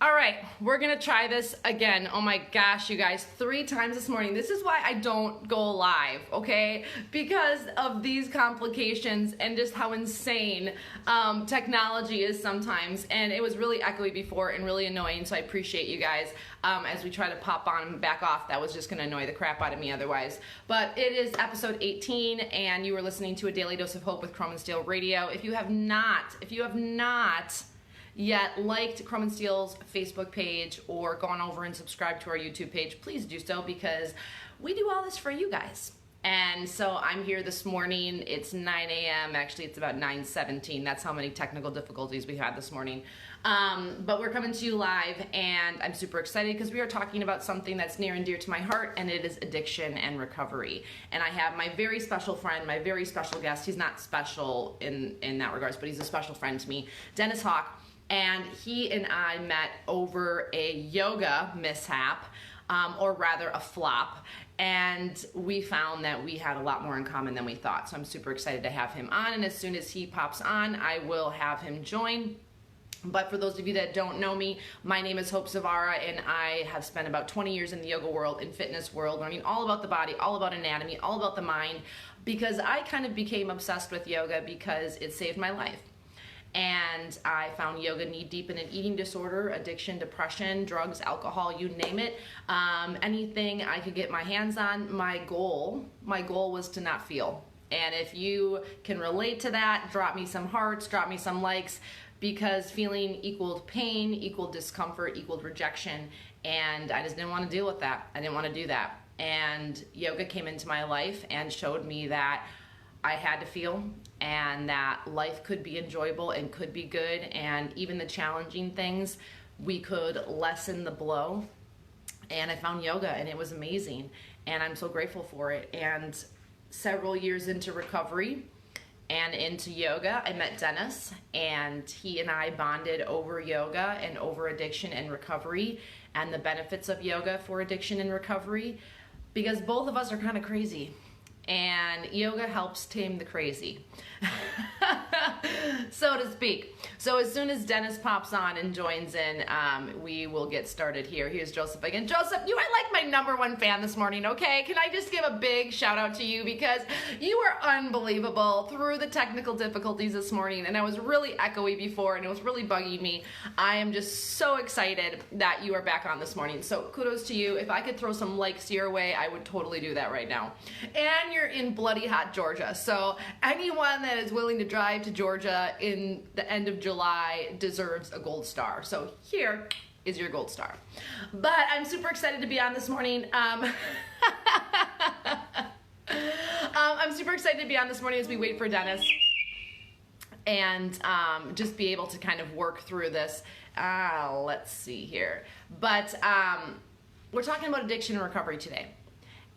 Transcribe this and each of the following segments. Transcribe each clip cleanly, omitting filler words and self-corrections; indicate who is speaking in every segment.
Speaker 1: All right, we're gonna try this again. Oh my gosh, you guys, 3 times this morning. This is why I don't go live, okay? Because of these complications and just how insane technology is sometimes. And it was really echoey before and really annoying, so I appreciate you guys as we try to pop on and back off. That was just gonna annoy the crap out of me otherwise. But it is episode 18, and you are listening to A Daily Dose of Hope with Chrome and Steel Radio. If you have not yet liked Chrome and Steel's Facebook page or gone over and subscribed to our YouTube page, please do so, because we do all this for you guys. And so I'm here this morning. It's 9 a.m. Actually, it's about 9:17. That's how many technical difficulties we had this morning. But we're coming to you live, and I'm super excited because we are talking about something that's near and dear to my heart, and it is addiction and recovery. And I have my very special friend, my very special guest. He's not special in that regards, but he's a special friend to me, Dennis Hawk. And he and I met over a yoga mishap, or rather a flop, and we found that we had a lot more in common than we thought. So I'm super excited to have him on, and as soon as he pops on, I will have him join. But for those of you that don't know me, my name is Hope Zavara, and I have spent about 20 years in the yoga world, in fitness world, learning all about the body, all about anatomy, all about the mind, because I kind of became obsessed with yoga because it saved my life. And I found yoga knee deep in an eating disorder, addiction, depression, drugs, alcohol, you name it. Anything I could get my hands on. My goal was to not feel. And if you can relate to that, drop me some hearts, drop me some likes, because feeling equaled pain, equaled discomfort, equaled rejection. And I just didn't want to deal with that. I didn't want to do that. And yoga came into my life and showed me that I had to feel, and that life could be enjoyable and could be good, and even the challenging things, we could lessen the blow. And I found yoga, and it was amazing, and I'm so grateful for it. And several years into recovery and into yoga, I met Dennis, and he and I bonded over yoga and over addiction and recovery and the benefits of yoga for addiction and recovery, because both of us are kind of crazy. And yoga helps tame the crazy, so to speak. So as soon as Dennis pops on and joins in, we will get started here. Here's Joseph again. Joseph, you are like my #1 fan this morning, okay? Can I just give a big shout out to you, because you were unbelievable through the technical difficulties this morning, and I was really echoey before, and it was really bugging me. I am just so excited that you are back on this morning, so kudos to you. If I could throw some likes your way, I would totally do that right now. And you're in bloody hot Georgia, so anyone that is willing to drive to Georgia in the end of July deserves a gold star. So here is your gold star. But I'm super excited to be on this morning. I'm super excited to be on this morning as we wait for Dennis and just be able to kind of work through this. Let's see here. But we're talking about addiction and recovery today.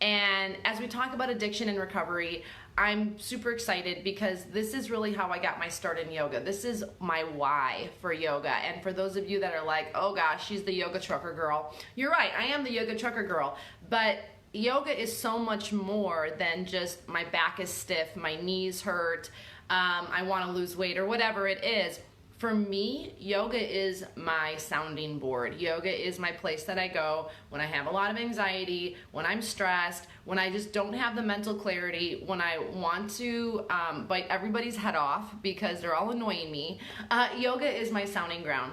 Speaker 1: And as we talk about addiction and recovery, I'm super excited because this is really how I got my start in yoga. This is my why for yoga. And for those of you that are like, oh gosh, she's the yoga trucker girl. You're right, I am the yoga trucker girl. But yoga is so much more than just my back is stiff, my knees hurt, I want to lose weight, or whatever it is. For me, yoga is my sounding board. Yoga is my place that I go when I have a lot of anxiety, when I'm stressed, when I just don't have the mental clarity, when I want to bite everybody's head off because they're all annoying me. Yoga is my sounding ground.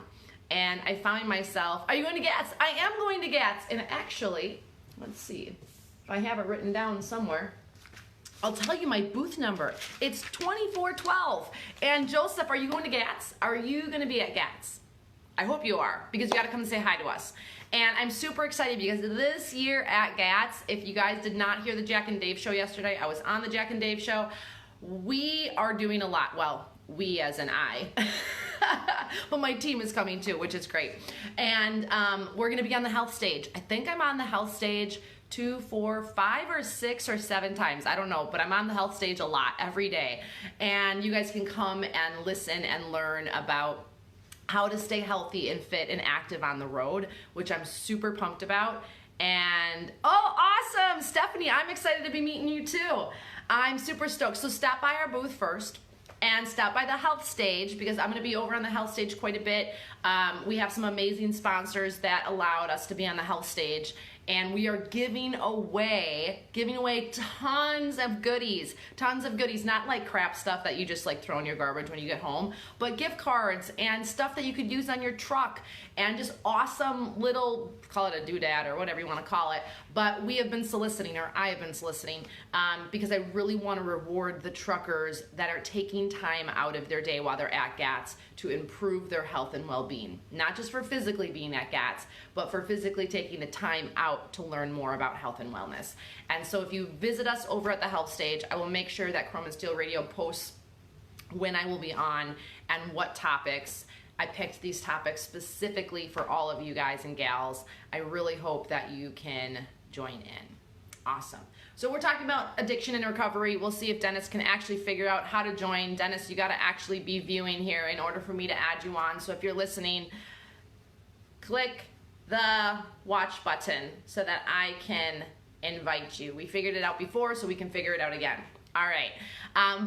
Speaker 1: And I find myself, are you going to GATS? I am going to GATS. And actually, let's see if I have it written down somewhere. I'll tell you my booth number. It's 2412. And Joseph, are you going to GATS? Are you going to be at GATS? I hope you are, because you got to come and say hi to us. And I'm super excited because this year at GATS, if you guys did not hear the Jack and Dave show yesterday, I was on the Jack and Dave show. We are doing a lot. Well, we as in I. But my team is coming too, which is great. And we're going to be on the health stage. I think I'm on the health stage 2, 4, 5 or 6 or 7 times. I don't know, but I'm on the health stage a lot every day. And you guys can come and listen and learn about how to stay healthy and fit and active on the road, which I'm super pumped about. And oh, awesome, Stephanie, I'm excited to be meeting you too. I'm super stoked. So stop by our booth first. and stop by the health stage, because I'm going to be over on the health stage quite a bit. We have some amazing sponsors that allowed us to be on the health stage, and we are giving away tons of goodies, not like crap stuff that you just like throw in your garbage when you get home, but gift cards and stuff that you could use on your truck, and just awesome little, call it a doodad or whatever you want to call it. But we have been soliciting, or I have been soliciting, because I really want to reward the truckers that are taking time out of their day while they're at GATS to improve their health and well-being. Not just for physically being at GATS, but for physically taking the time out to learn more about health and wellness. And so if you visit us over at the health stage, I will make sure that Chrome and Steel Radio posts when I will be on and what topics. I picked these topics specifically for all of you guys and gals. I really hope that you can join in. Awesome. So we're talking about addiction and recovery. We'll see if Dennis can actually figure out how to join. Dennis, you got to actually be viewing here in order for me to add you on. So if you're listening, click the watch button so that I can invite you. We figured it out before, so we can figure it out again. All right.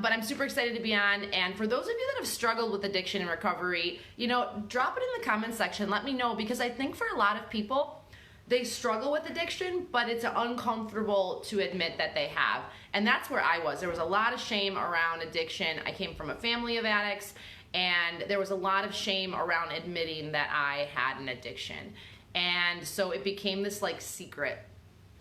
Speaker 1: But I'm super excited to be on. And for those of you that have struggled with addiction and recovery, drop it in the comment section. Let me know, because I think for a lot of people, they struggle with addiction, but it's uncomfortable to admit that they have. And that's where I was. There was a lot of shame around addiction. I came from a family of addicts, and there was a lot of shame around admitting that I had an addiction. And so it became this like secret.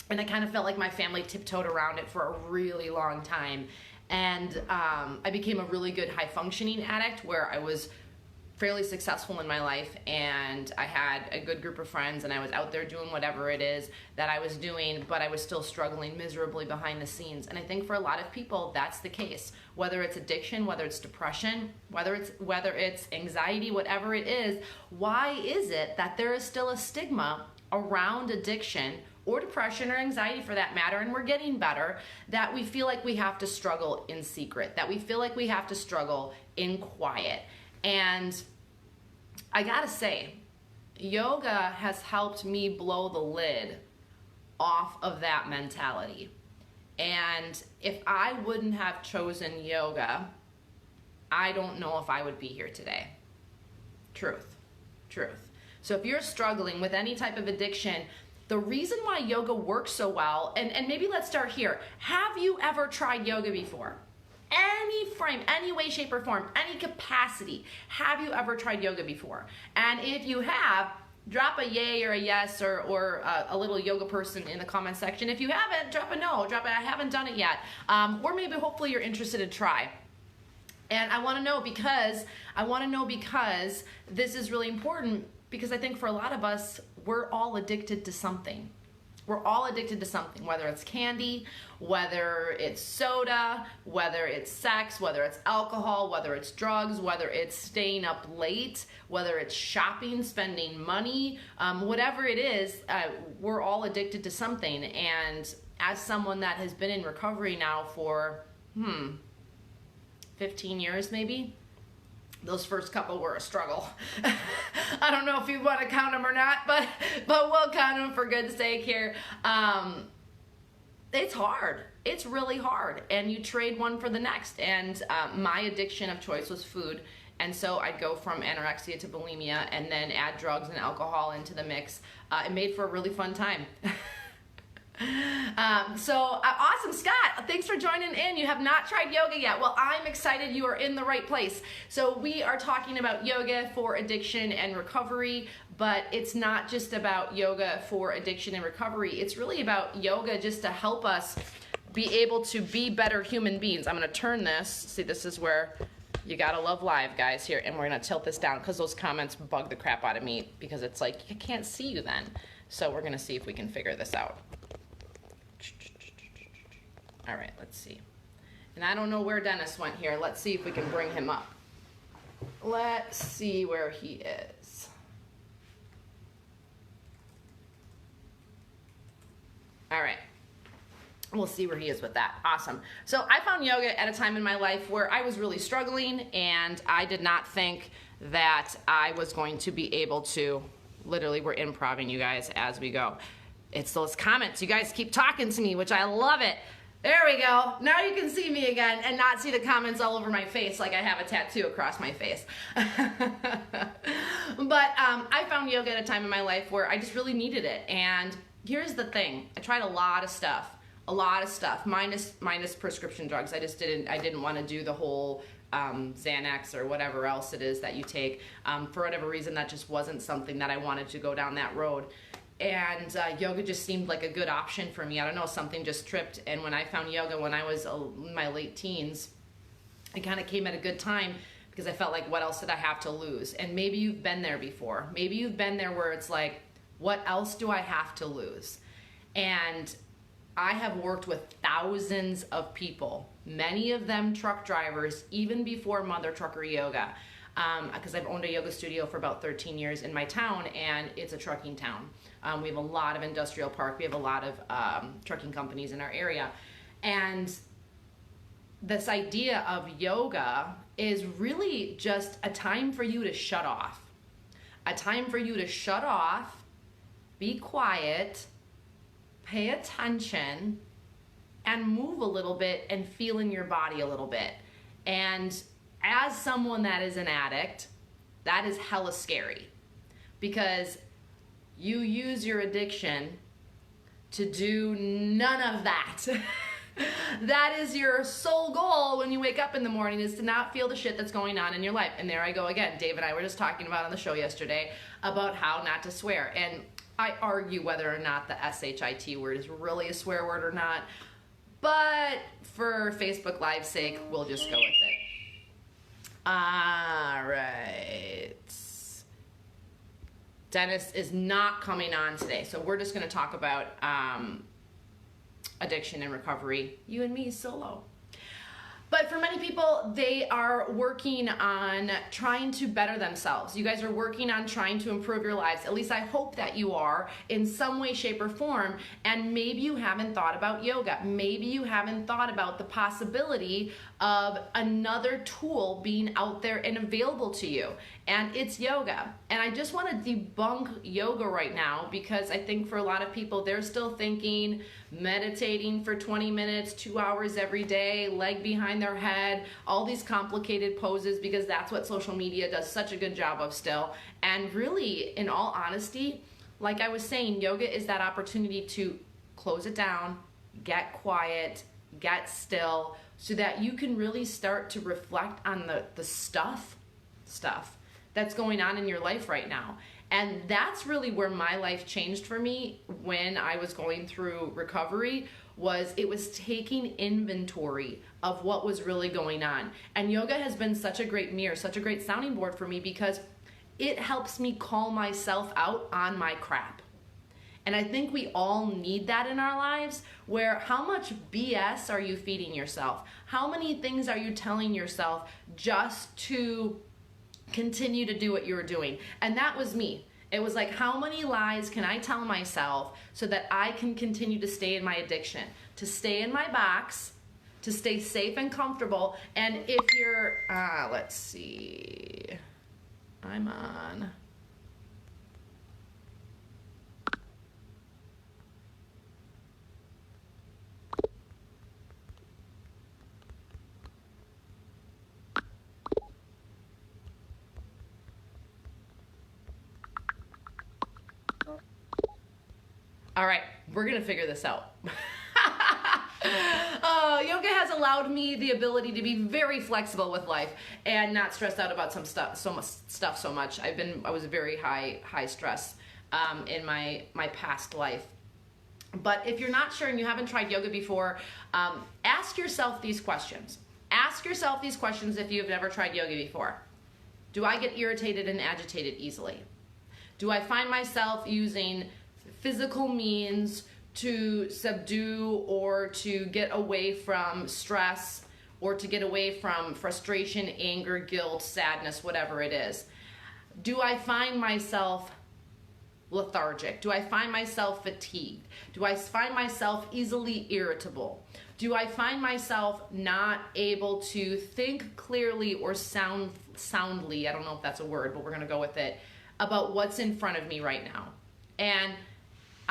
Speaker 1: And I kind of felt like my family tiptoed around it for a really long time. And I became a really good high-functioning addict, where I was fairly successful in my life, and I had a good group of friends, and I was out there doing whatever it is that I was doing, but I was still struggling miserably behind the scenes. And I think for a lot of people, that's the case. Whether it's addiction, whether it's depression, whether it's anxiety, whatever it is, why is it that there is still a stigma around addiction or depression or anxiety for that matter, and we're getting better, that we feel like we have to struggle in secret, that we feel like we have to struggle in quiet? And I gotta say, yoga has helped me blow the lid off of that mentality. And if I wouldn't have chosen yoga, I don't know if I would be here today. Truth. So if you're struggling with any type of addiction, the reason why yoga works so well, and maybe let's start here. Have you ever tried yoga before? Any frame, any way, shape, or form, any capacity. Have you ever tried yoga before? And if you have, drop a yay or a yes, or a little yoga person in the comment section. If you haven't, drop a no, drop a I haven't done it yet. Or maybe hopefully you're interested to try. And I want to know because this is really important, because I think for a lot of us, we're all addicted to something. We're all addicted to something, whether it's candy, whether it's soda, whether it's sex, whether it's alcohol, whether it's drugs, whether it's staying up late, whether it's shopping, spending money, whatever it is, we're all addicted to something. And as someone that has been in recovery now for, 15 years maybe, those first couple were a struggle. I don't know if you want to count them or not, but we'll count them for good sake here. It's hard. It's really hard. And you trade one for the next. And my addiction of choice was food. And so I'd go from anorexia to bulimia and then add drugs and alcohol into the mix. It made for a really fun time. Awesome, Scott. Thanks for joining in. You have not tried yoga yet. Well, I'm excited. You are in the right place. So we are talking about yoga for addiction and recovery, but it's not just about yoga for addiction and recovery. It's really about yoga just to help us be able to be better human beings. I'm going to turn this. See, this is where you got to love live, guys, here. And we're going to tilt this down because those comments bug the crap out of me, because it's like, I can't see you then. So we're going to see if we can figure this out. All right, let's see. And I don't know where Dennis went here. Let's see if we can bring him up. Let's see where he is. All right. We'll see where he is with that. Awesome. So I found yoga at a time in my life where I was really struggling, and I did not think that I was going to be able to, literally we're improvising, you guys, as we go. It's those comments. You guys keep talking to me, which I love it. There we go. Now you can see me again and not see the comments all over my face like I have a tattoo across my face. But I found yoga at a time in my life where I just really needed it. And here's the thing. I tried a lot of stuff, minus prescription drugs. I didn't want to do the whole Xanax or whatever else it is that you take. For whatever reason, that just wasn't something that I wanted to go down that road. And yoga just seemed like a good option for me. I don't know, something just tripped. And when I found yoga when I was in my late teens, it kind of came at a good time because I felt like, what else did I have to lose? And maybe you've been there before. Maybe you've been there where it's like, what else do I have to lose? And I have worked with thousands of people, many of them truck drivers, even before Mother Trucker Yoga, because I've owned a yoga studio for about 13 years in my town, and it's a trucking town. We have a lot of industrial park. We have a lot of trucking companies in our area. And this idea of yoga is really just a time for you to shut off. A time for you to shut off, be quiet, pay attention, and move a little bit and feel in your body a little bit. And as someone that is an addict, that is hella scary because you use your addiction to do none of that. That is your sole goal when you wake up in the morning, is to not feel the shit that's going on in your life. And there I go again. Dave and I were just talking about on the show yesterday about how not to swear. And I argue whether or not the SHIT word is really a swear word or not. But for Facebook Live's sake, we'll just go with it. All right. Dennis is not coming on today, so we're just going to talk about addiction and recovery. You and me solo. But for many people, they are working on trying to better themselves. You guys are working on trying to improve your lives. At least I hope that you are in some way, shape, or form. And maybe you haven't thought about yoga. Maybe you haven't thought about the possibility of another tool being out there and available to you. And it's yoga. And I just want to debunk yoga right now because I think for a lot of people, they're still thinking meditating for 20 minutes, 2 hours every day, leg behind their head, all these complicated poses, because that's what social media does such a good job of still. And really, in all honesty, like I was saying, yoga is that opportunity to close it down, get quiet, get still, so that you can really start to reflect on the stuff that's going on in your life right now. And that's really where my life changed for me when I was going through recovery. It was taking inventory of what was really going on. And yoga has been such a great mirror, such a great sounding board for me, because it helps me call myself out on my crap. And I think we all need that in our lives, where how much BS are you feeding yourself? How many things are you telling yourself just to continue to do what you were doing? And that was me. It was like, how many lies can I tell myself so that I can continue to stay in my addiction, to stay in my box, to stay safe and comfortable? And if you're, let's see, I'm on. All right, we're gonna figure this out. Yoga has allowed me the ability to be very flexible with life and not stressed out about some stuff so much. I was very high stress in my past life. But if you're not sure and you haven't tried yoga before, ask yourself these questions. Ask yourself these questions if you've never tried yoga before. Do I get irritated and agitated easily? Do I find myself using physical means to subdue or to get away from stress or to get away from frustration, anger, guilt, sadness, whatever it is? Do I find myself lethargic? Do I find myself fatigued? Do I find myself easily irritable? Do I find myself not able to think clearly or soundly, I don't know if that's a word, but we're gonna go with it, about what's in front of me right now? And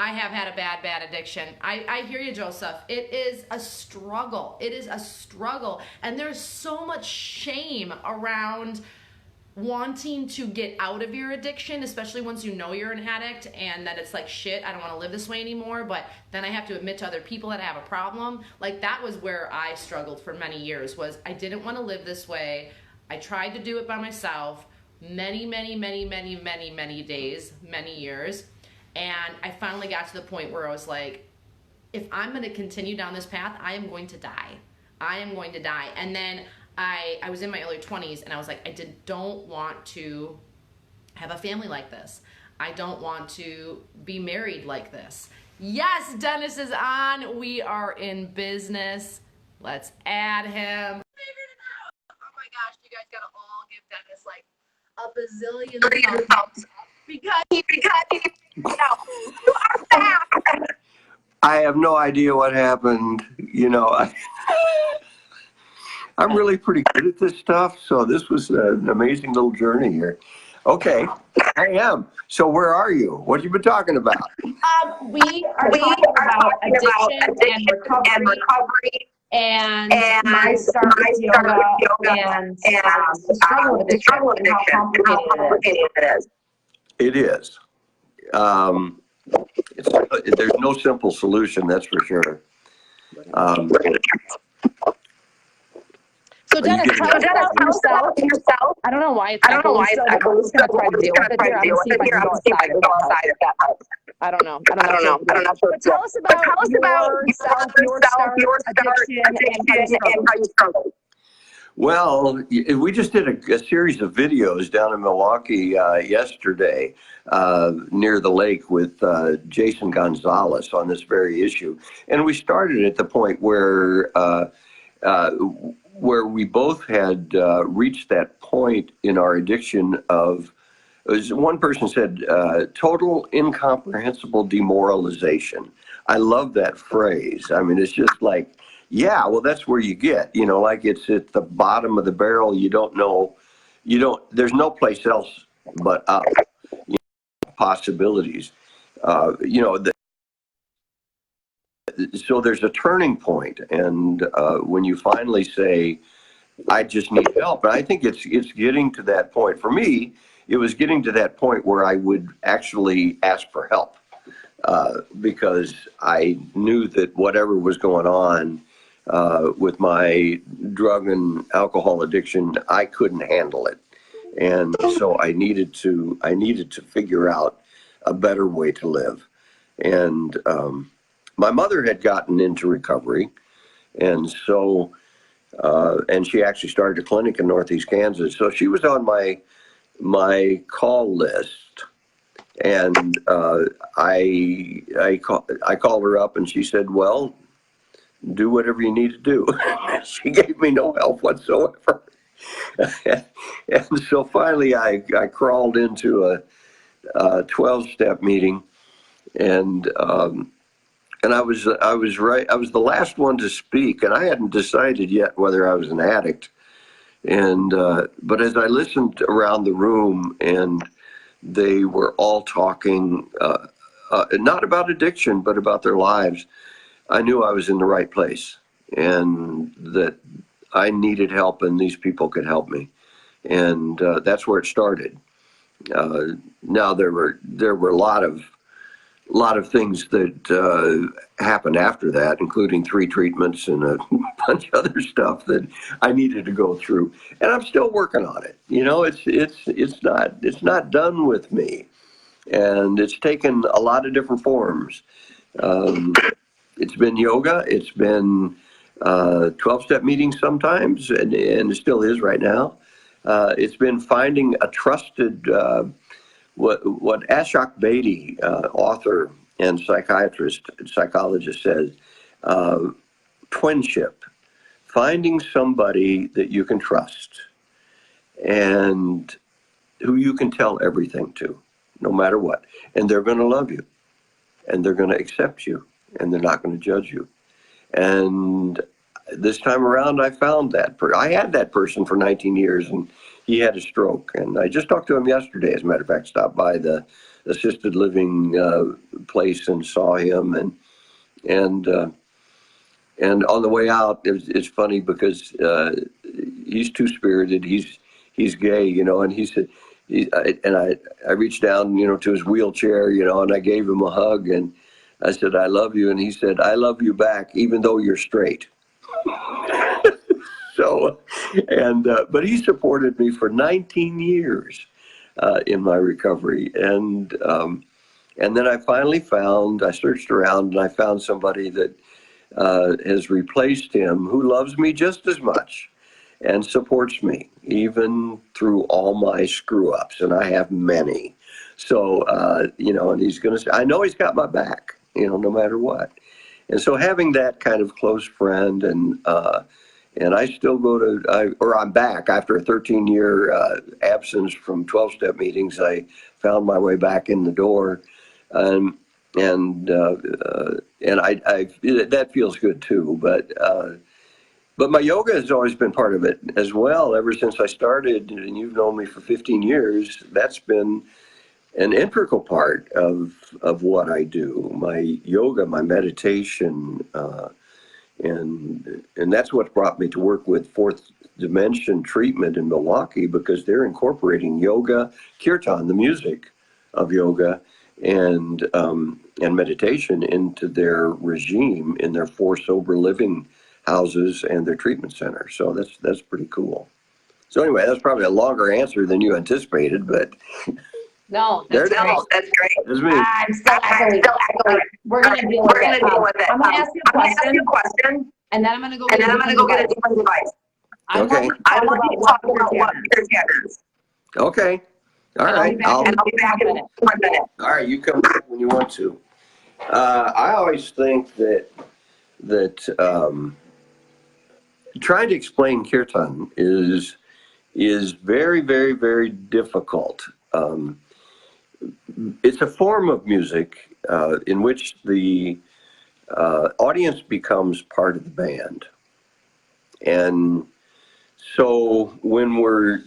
Speaker 1: I have had a bad addiction. I hear you, Joseph. It is a struggle. It is a struggle. And there's so much shame around wanting to get out of your addiction, especially once you know you're an addict and that it's like, shit, I don't want to live this way anymore, but then I have to admit to other people that I have a problem. Like, that was where I struggled for many years, was I didn't want to live this way. I tried to do it by myself many days, many years. And I finally got to the point where I was like, if I'm going to continue down this path, I am going to die. I am going to die. And then I was in my early 20s and I was like, don't want to have a family like this. I don't want to be married like this. Yes, Dennis is on. We are in business. Let's add him. Figured it out. Oh my gosh, you guys gotta all give Dennis like a bazillion thumbs up because you are back.
Speaker 2: I have no idea what happened. I'm really pretty good at this stuff, so this was an amazing little journey here. Okay, I am. So where are you? What have you been talking about?
Speaker 1: We are talking about addiction and recovery. And my start with yoga and the struggle with addiction and how complicated it is.
Speaker 2: It is. There's no simple solution, that's for sure.
Speaker 1: So Dennis, tell us about yourself. I don't know why it's echoing still, but we're just going to try to deal with it here. I'm going to see if I can go outside if that helps. I don't know. But tell us about yourself, your start, addiction, and how you struggled.
Speaker 2: Well, we just did a series of videos down in Milwaukee yesterday near the lake with Jason Gonzalez on this very issue. And we started at the point where we both had reached that point in our addiction of, as one person said, total incomprehensible demoralization. I love that phrase. I mean, it's just like, yeah, well, that's where you get, like it's at the bottom of the barrel. You don't know, there's no place else but up, possibilities, so there's a turning point, and when you finally say, I just need help, and I think it's getting to that point. For me, it was getting to that point where I would actually ask for help because I knew that whatever was going on with my drug and alcohol addiction, I couldn't handle it, and so I needed to figure out a better way to live, and my mother had gotten into recovery, and so, and she actually started a clinic in Northeast Kansas. So she was on my call list, and I called her up, and she said, "Well, do whatever you need to do." She gave me no help whatsoever, and so finally I crawled into a 12-step meeting, and I was right. I was the last one to speak, and I hadn't decided yet whether I was an addict. And but as I listened around the room, and they were all talking not about addiction, but about their lives, I knew I was in the right place, and that I needed help, and these people could help me. And that's where it started. Now there were a lot of things that happened after that, including 3 treatments and a bunch of other stuff that I needed to go through, and I'm still working on it. It's not done with me, and it's taken a lot of different forms. It's been yoga, it's been 12-step meetings sometimes, and it still is right now. It's been finding a trusted. What Ashok Beatty, author and psychologist, says, twinship, finding somebody that you can trust and who you can tell everything to, no matter what. And they're going to love you, and they're going to accept you, and they're not going to judge you. And this time around, I found I had that person for 19 years, and he had a stroke. And I just talked to him yesterday, as a matter of fact, stopped by the assisted living place and saw him. And on the way out, it's funny because he's two-spirited. He's gay, and he said, I reached down, to his wheelchair, and I gave him a hug, and I said, I love you. And he said, I love you back, even though you're straight. So, but he supported me for 19 years in my recovery. And then I finally I searched around and I found somebody that has replaced him who loves me just as much and supports me, even through all my screw ups. And I have many. So, and he's going to say, I know he's got my back, no matter what. And so having that kind of close friend and I still I'm back after a 13-year absence from 12-step meetings. I found my way back in the door, and that feels good too. But my yoga has always been part of it as well. Ever since I started, and you've known me for 15 years, that's been an integral part of what I do. My yoga, my meditation. And that's what brought me to work with Fourth Dimension Treatment in Milwaukee, because they're incorporating yoga, kirtan, the music of yoga, and meditation into their regime in their 4 sober living houses and their treatment center. So that's pretty cool. So anyway, that's probably a longer answer than you anticipated, but
Speaker 1: no, that's great.
Speaker 2: That's me.
Speaker 1: I'm still echoing. We're going to deal with it. I'm going to ask you a question, and then I'm going to go get a different device.
Speaker 2: Okay.
Speaker 1: I want you to talk about what your is.
Speaker 2: Okay. All right.
Speaker 1: I'll be back in 1 minute.
Speaker 2: All right. You come back when you want to. I always think that trying to explain kirtan is very, very, very difficult. It's a form of music in which the audience becomes part of the band. And so when we're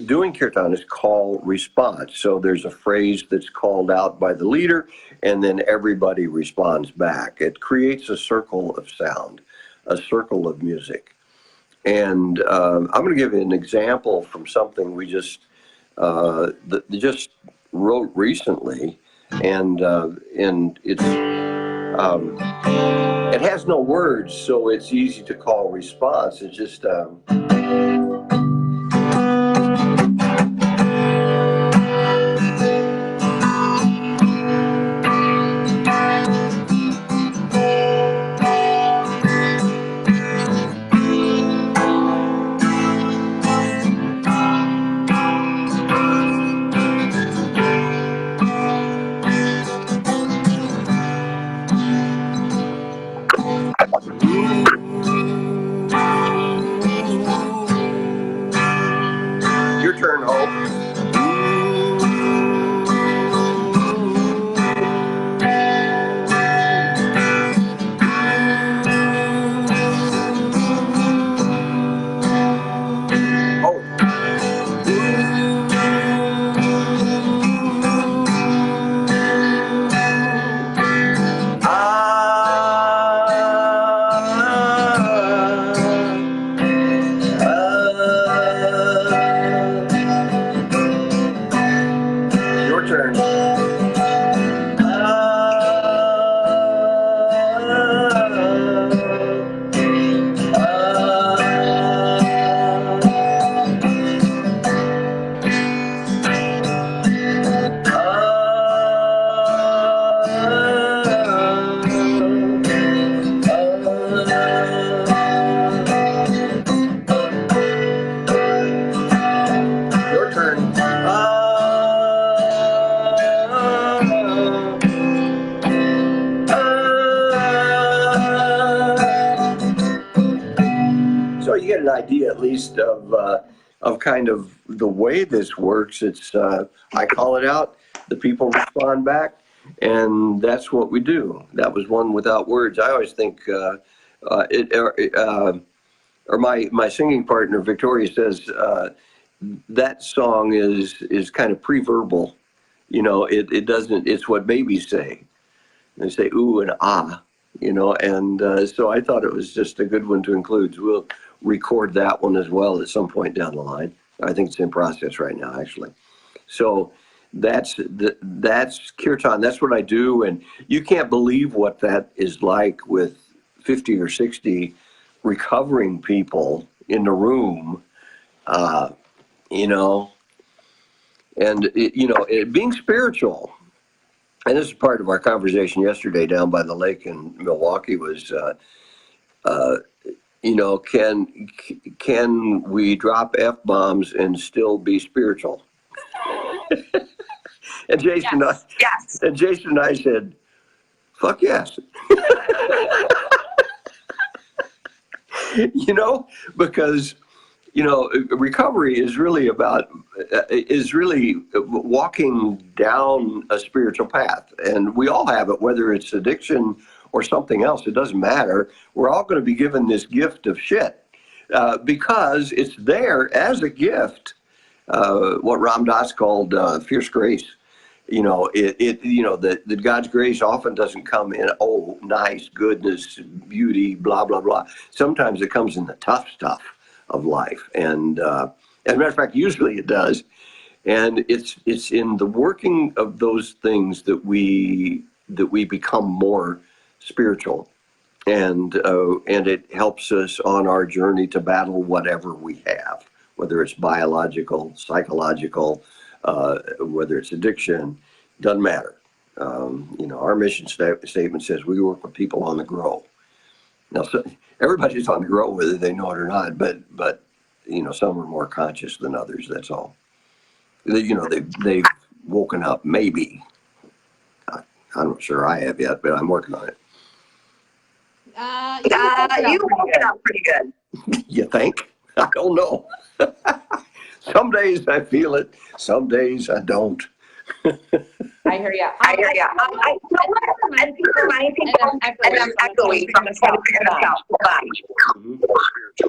Speaker 2: doing kirtan, it's call response. So there's a phrase that's called out by the leader, and then everybody responds back. It creates a circle of sound, a circle of music. And I'm going to give you an example from something we just wrote recently, and it has no words, so it's easy to call response. It's just your turn, Hope. Idea at least of kind of the way this works. It's I call it out, the people respond back, and that's what we do. That was one without words. I always think or my singing partner Victoria says that song is kind of pre-verbal. It doesn't. It's what babies say. They say ooh and ah. And so I thought it was just a good one to include. So we'll record that one as well at some point down the line. I think it's in process right now, actually. So that's kirtan. That's what I do, and you can't believe what that is like with 50 or 60 recovering people in the room. And being spiritual. And this is part of our conversation yesterday down by the lake in Milwaukee was, can we drop F-bombs and still be spiritual? And Jason,
Speaker 1: yes.
Speaker 2: And Jason and I said, fuck yes. Because, recovery is really walking down a spiritual path. And we all have it, whether it's addiction or something else, it doesn't matter. We're all going to be given this gift of shit because it's there as a gift, what Ram Dass called fierce grace. That God's grace often doesn't come in, nice, goodness, beauty, blah, blah, blah. Sometimes it comes in the tough stuff of life. And as a matter of fact, usually it does. And it's in the working of those things that we become more spiritual. And it helps us on our journey to battle whatever we have, whether it's biological, psychological, whether it's addiction, doesn't matter. Our mission statement says we work with people on the grow. Now, everybody's on the grow, whether they know it or not, but some are more conscious than others. That's all. They've woken up. Maybe. I'm not sure I have yet, but I'm working on it.
Speaker 1: You woke it up pretty good.
Speaker 2: You think? I don't know. Some days I feel it. Some days I don't.
Speaker 1: I hear you. I think remind people, and I'm echoing from the phone.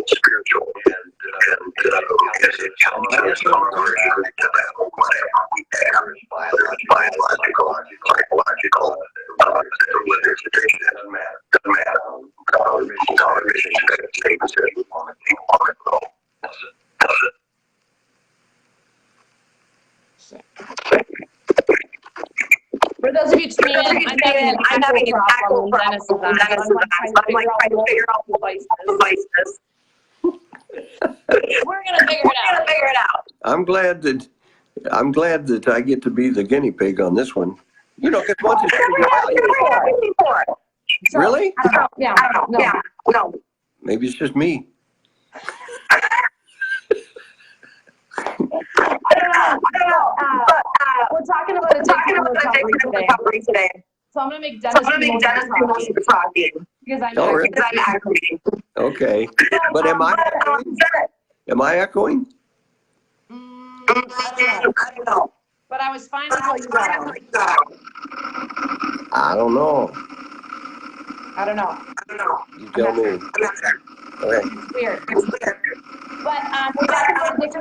Speaker 1: Spiritual, biological, psychological, whether it's addiction, doesn't matter. Our mission statement says we want people on the grow. That's it.
Speaker 3: For those of you tuning in, I'm having an echo problem. Dennis is on. I'm like trying to figure out the devices. We're gonna figure it out.
Speaker 2: I'm glad that I get to be the guinea pig on this one. Because once it's figured out. Really?
Speaker 3: Yeah. No.
Speaker 2: Maybe it's just me.
Speaker 3: I don't know. We're talking about addiction recovery today. So I'm gonna make Dennis do most of the talking because I'm echoing.
Speaker 2: Okay, but am I echoing?
Speaker 3: I don't know. But I was fine until you got out.
Speaker 2: I don't know.
Speaker 3: I don't know.
Speaker 2: You tell me. Okay.
Speaker 3: It's weird. But we're talking about addiction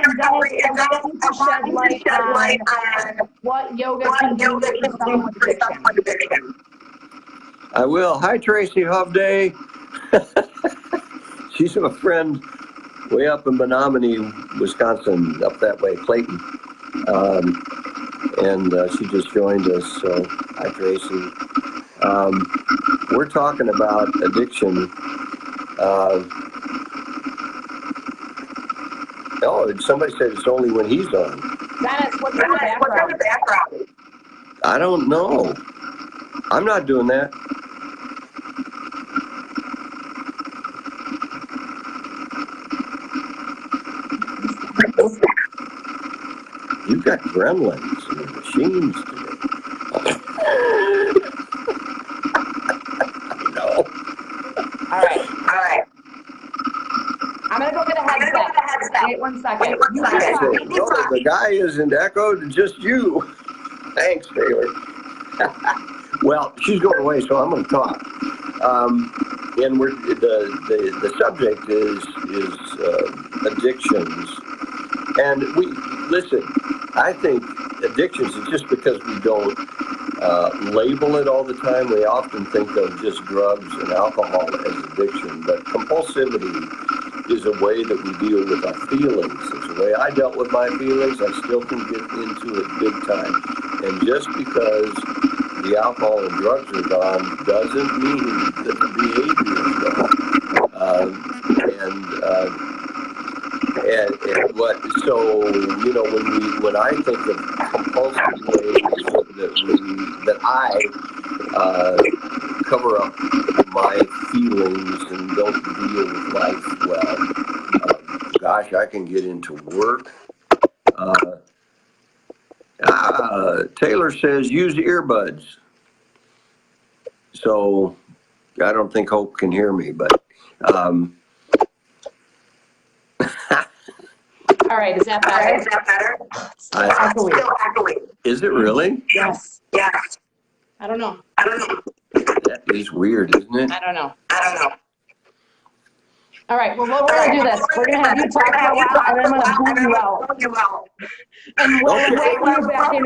Speaker 3: recovery, and Dennis to shed light on what yoga can do for someone with addiction.
Speaker 2: I will. Hi, Tracy Hovday. She's a friend way up in Menominee, Wisconsin, up that way, Clayton. And she just joined us. So, hi, Tracy. We're talking about addiction. Somebody said it's only when he's on.
Speaker 3: Dennis, what's in the background?
Speaker 2: I don't know. I'm not doing that. You've got gremlins and machines today. No.
Speaker 3: All right. I'm going to go get a headset. Wait one second.
Speaker 2: The guy isn't echoed, just you. Thanks, Taylor. Well, she's going away, so I'm going to talk. And the subject is addictions. And listen, I think addictions is just because we don't label it all the time. We often think of just drugs and alcohol as addiction, but compulsivity is a way that we deal with our feelings. It's a way I dealt with my feelings. I still can get into it big time. And just because the alcohol and drugs are gone doesn't mean that the behavior is gone. So when I think of compulsive ways that I cover up my feelings and don't deal with life well, gosh, I can get into work. Taylor says use earbuds. So I don't think Hope can hear me, but
Speaker 3: All right, is that better? Still echoing.
Speaker 2: Is it really?
Speaker 3: Yes. I don't know.
Speaker 2: That is weird, isn't it?
Speaker 3: I don't know. All right, well, we're going to do this. We're going to have you talk for a while, and I'm going to boot you out. And we'll wait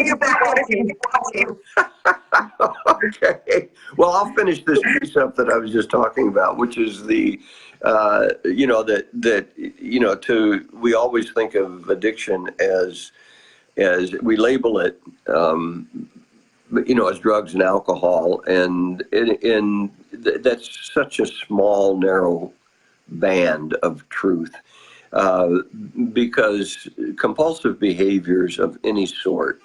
Speaker 3: you back in
Speaker 2: Okay. Well, I'll finish this piece up that I was just talking about, which is we always think of addiction as we label it, as drugs and alcohol, and that's such a small, narrow band of truth, because compulsive behaviors of any sort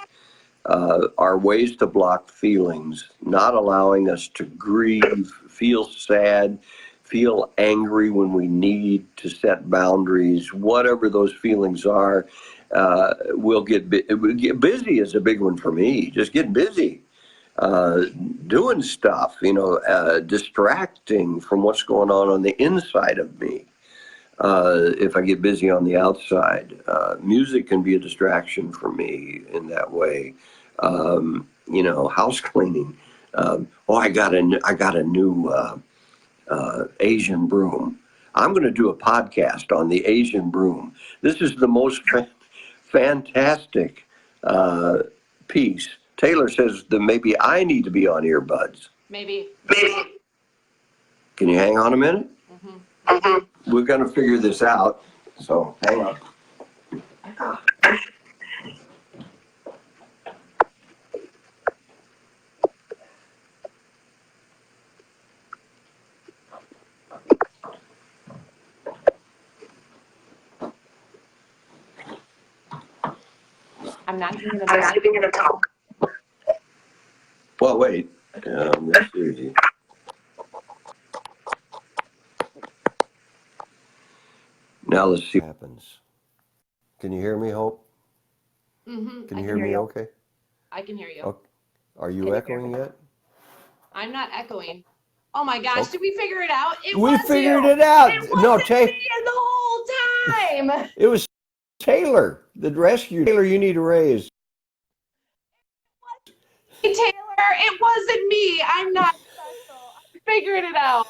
Speaker 2: are ways to block feelings, not allowing us to grieve, feel sad, feel angry when we need to set boundaries, whatever those feelings are. We'll get busy is a big one for me. Just get busy. Doing stuff, distracting from what's going on the inside of me. If I get busy on the outside, music can be a distraction for me in that way. House cleaning. I got a new Asian broom. I'm going to do a podcast on the Asian broom. This is the most fantastic piece. Taylor says that maybe I need to be on earbuds.
Speaker 1: Maybe.
Speaker 2: Can you hang on a minute?
Speaker 3: Mm-hmm.
Speaker 2: We're going to figure this out. So hang on.
Speaker 3: I'm not even going to talk.
Speaker 2: Well, wait. Let's see. Now let's see what happens. Can you hear me, Hope?
Speaker 1: Mm-hmm.
Speaker 2: Can you hear me okay?
Speaker 1: I can hear you.
Speaker 2: Okay. Are you echoing yet?
Speaker 1: I'm not echoing. Oh my gosh, Did we figure it out?
Speaker 2: We figured it out.
Speaker 1: It wasn't me the whole time.
Speaker 2: It was Taylor, the rescue. Taylor, you need a raise.
Speaker 1: Hey, Taylor, it wasn't me. I'm not special. I figured it out.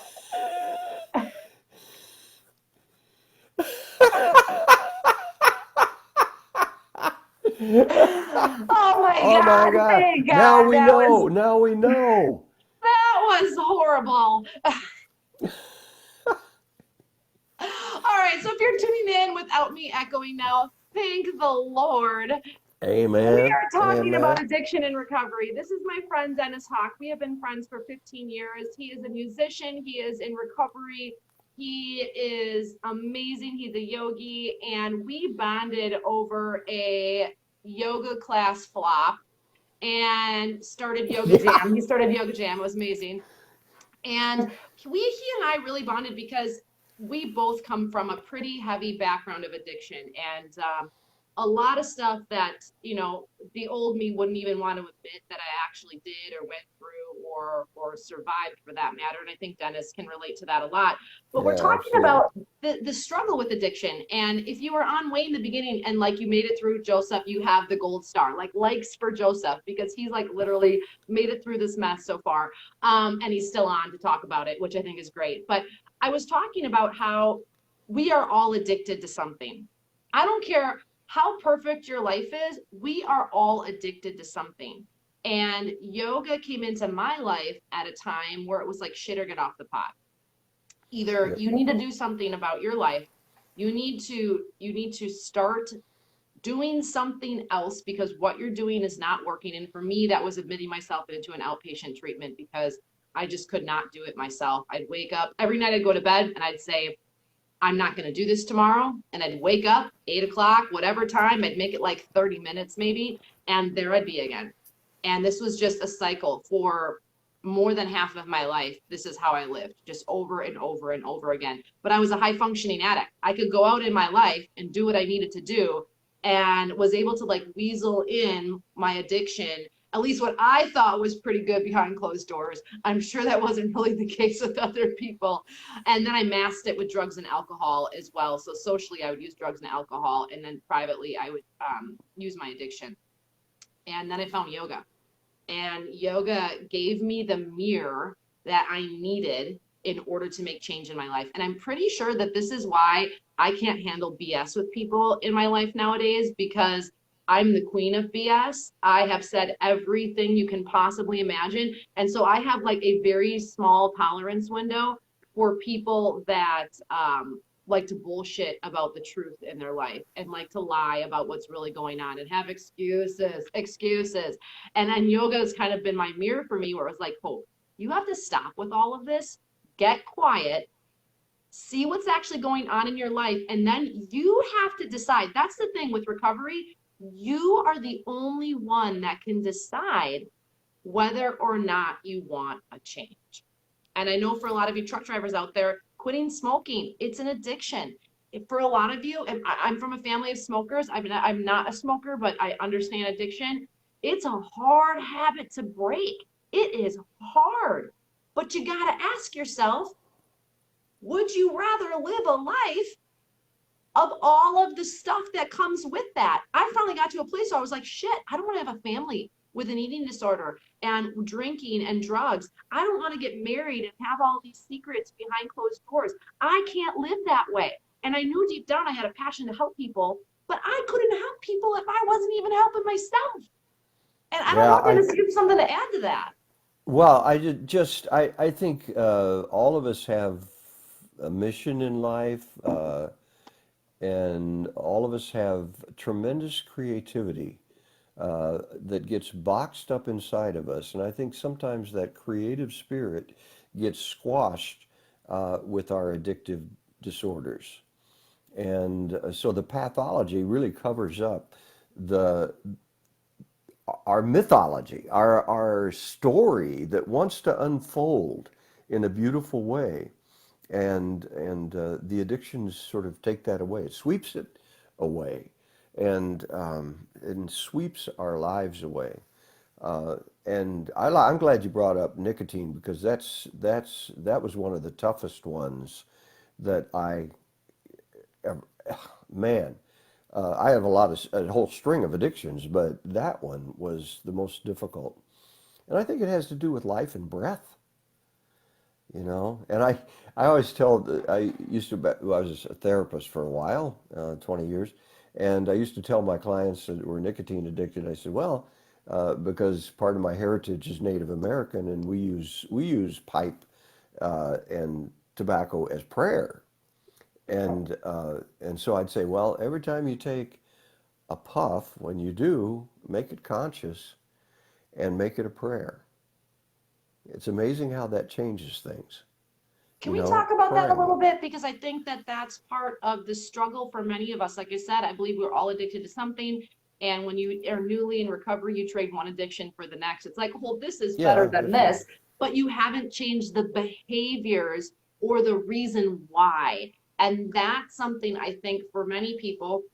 Speaker 1: Oh my God. Thank God.
Speaker 2: Now we know.
Speaker 1: That was horrible. All right, so if you're tuning in without me echoing now, thank the Lord.
Speaker 2: Amen.
Speaker 1: We are talking about addiction and recovery. This is my friend Dennis Hawk. We have been friends for 15 years. He is a musician. He is in recovery. He is amazing. He's a yogi, and we bonded over a yoga class flop and started Yoga Jam. He started Yoga Jam. It was amazing. And he and I really bonded because we both come from a pretty heavy background of addiction. And
Speaker 3: a lot of stuff that, the old me wouldn't even want to admit that I actually did or went through or survived for that matter. And I think Dennis can relate to that a lot. But we're
Speaker 4: Yeah,
Speaker 3: talking
Speaker 4: absolutely.
Speaker 3: about the struggle with addiction. And if you were on Wayne in the beginning and like you made it through Joseph, you have the gold star, like likes for Joseph, because he's like literally made it through this mess so far. And he's still on to talk about it, which I think is great. But I was talking about how we are all addicted to something. I don't care how perfect your life is, we are all addicted to something. And yoga came into my life at a time where it was like shit or get off the pot. Either
Speaker 4: Yep.
Speaker 3: you need to do something about your life, you need to start doing something else because what you're doing is not working. And for me, that was admitting myself into an outpatient treatment because I just could not do it myself. I'd wake up every night, I'd go to bed and I'd say, I'm not going to do this tomorrow. And I'd wake up 8 o'clock, whatever time, I'd make it like 30 minutes maybe, and there I'd be again. And this was just a cycle for more than half of my life. This is how I lived, just over and over and over again. But I was a high functioning addict. I could go out in my life and do what I needed to do and was able to like weasel in my addiction, at least what I thought was pretty good behind closed doors. I'm sure that wasn't really the case with other people. And then I masked it with drugs and alcohol as well. So socially, I would use drugs and alcohol, and then privately, I would use my addiction. And then I found yoga, and yoga gave me the mirror that I needed in order to make change in my life. And I'm pretty sure that this is why I can't handle BS with people in my life nowadays, because I'm the queen of BS. I have said everything you can possibly imagine. And so I have like a very small tolerance window for people that like to bullshit about the truth in their life and like to lie about what's really going on and have excuses. And then yoga has kind of been my mirror for me where it was like, oh, you have to stop with all of this, get quiet, see what's actually going on in your life, and then you have to decide. That's the thing with recovery. You are the only one that can decide whether or not you want a change. And I know for a lot of you truck drivers out there, quitting smoking, it's an addiction. For a lot of you, and I'm from a family of smokers. I'm not a smoker, but I understand addiction. It's a hard habit to break. It is hard. But you got to ask yourself, would you rather live a life of all of the stuff that comes with that? I finally got to a place where I was like, shit, I don't want to have a family with an eating disorder and drinking and drugs. I don't want to get married and have all these secrets behind closed doors. I can't live that way. And I knew deep down I had a passion to help people, but I couldn't help people if I wasn't even helping myself. And I don't
Speaker 4: Yeah,
Speaker 3: know, Dennis, you have something to add to that.
Speaker 4: well, I think all of us have a mission in life, and all of us have tremendous creativity that gets boxed up inside of us. And I think sometimes that creative spirit gets squashed with our addictive disorders. And so the pathology really covers up the our mythology, our story that wants to unfold in a beautiful way. And the addictions sort of take that away. It sweeps it away, and sweeps our lives away. And I'm glad you brought up nicotine, because that was one of the toughest ones that I ever, man. I have a whole string of addictions, but that one was the most difficult. And I think it has to do with life and breath, you know. And I always tell, I was a therapist for a while, 20 years, and I used to tell my clients that were nicotine addicted, I said, well, because part of my heritage is Native American, and we use pipe and tobacco as prayer. And so I'd say, well, every time you take a puff, when you do, make it conscious and make it a prayer. It's amazing how that changes things.
Speaker 3: Can
Speaker 4: You
Speaker 3: we
Speaker 4: know,
Speaker 3: talk about that a
Speaker 4: praying.
Speaker 3: little bit? Because I think that that's part of the struggle for many of us. Like I said, I believe we're all addicted to something. And when you are newly in recovery, you trade one addiction for the next. It's like, well, this is better
Speaker 4: Yeah,
Speaker 3: than
Speaker 4: definitely.
Speaker 3: this, but you haven't changed the behaviors or the reason why. And that's something I think for many people,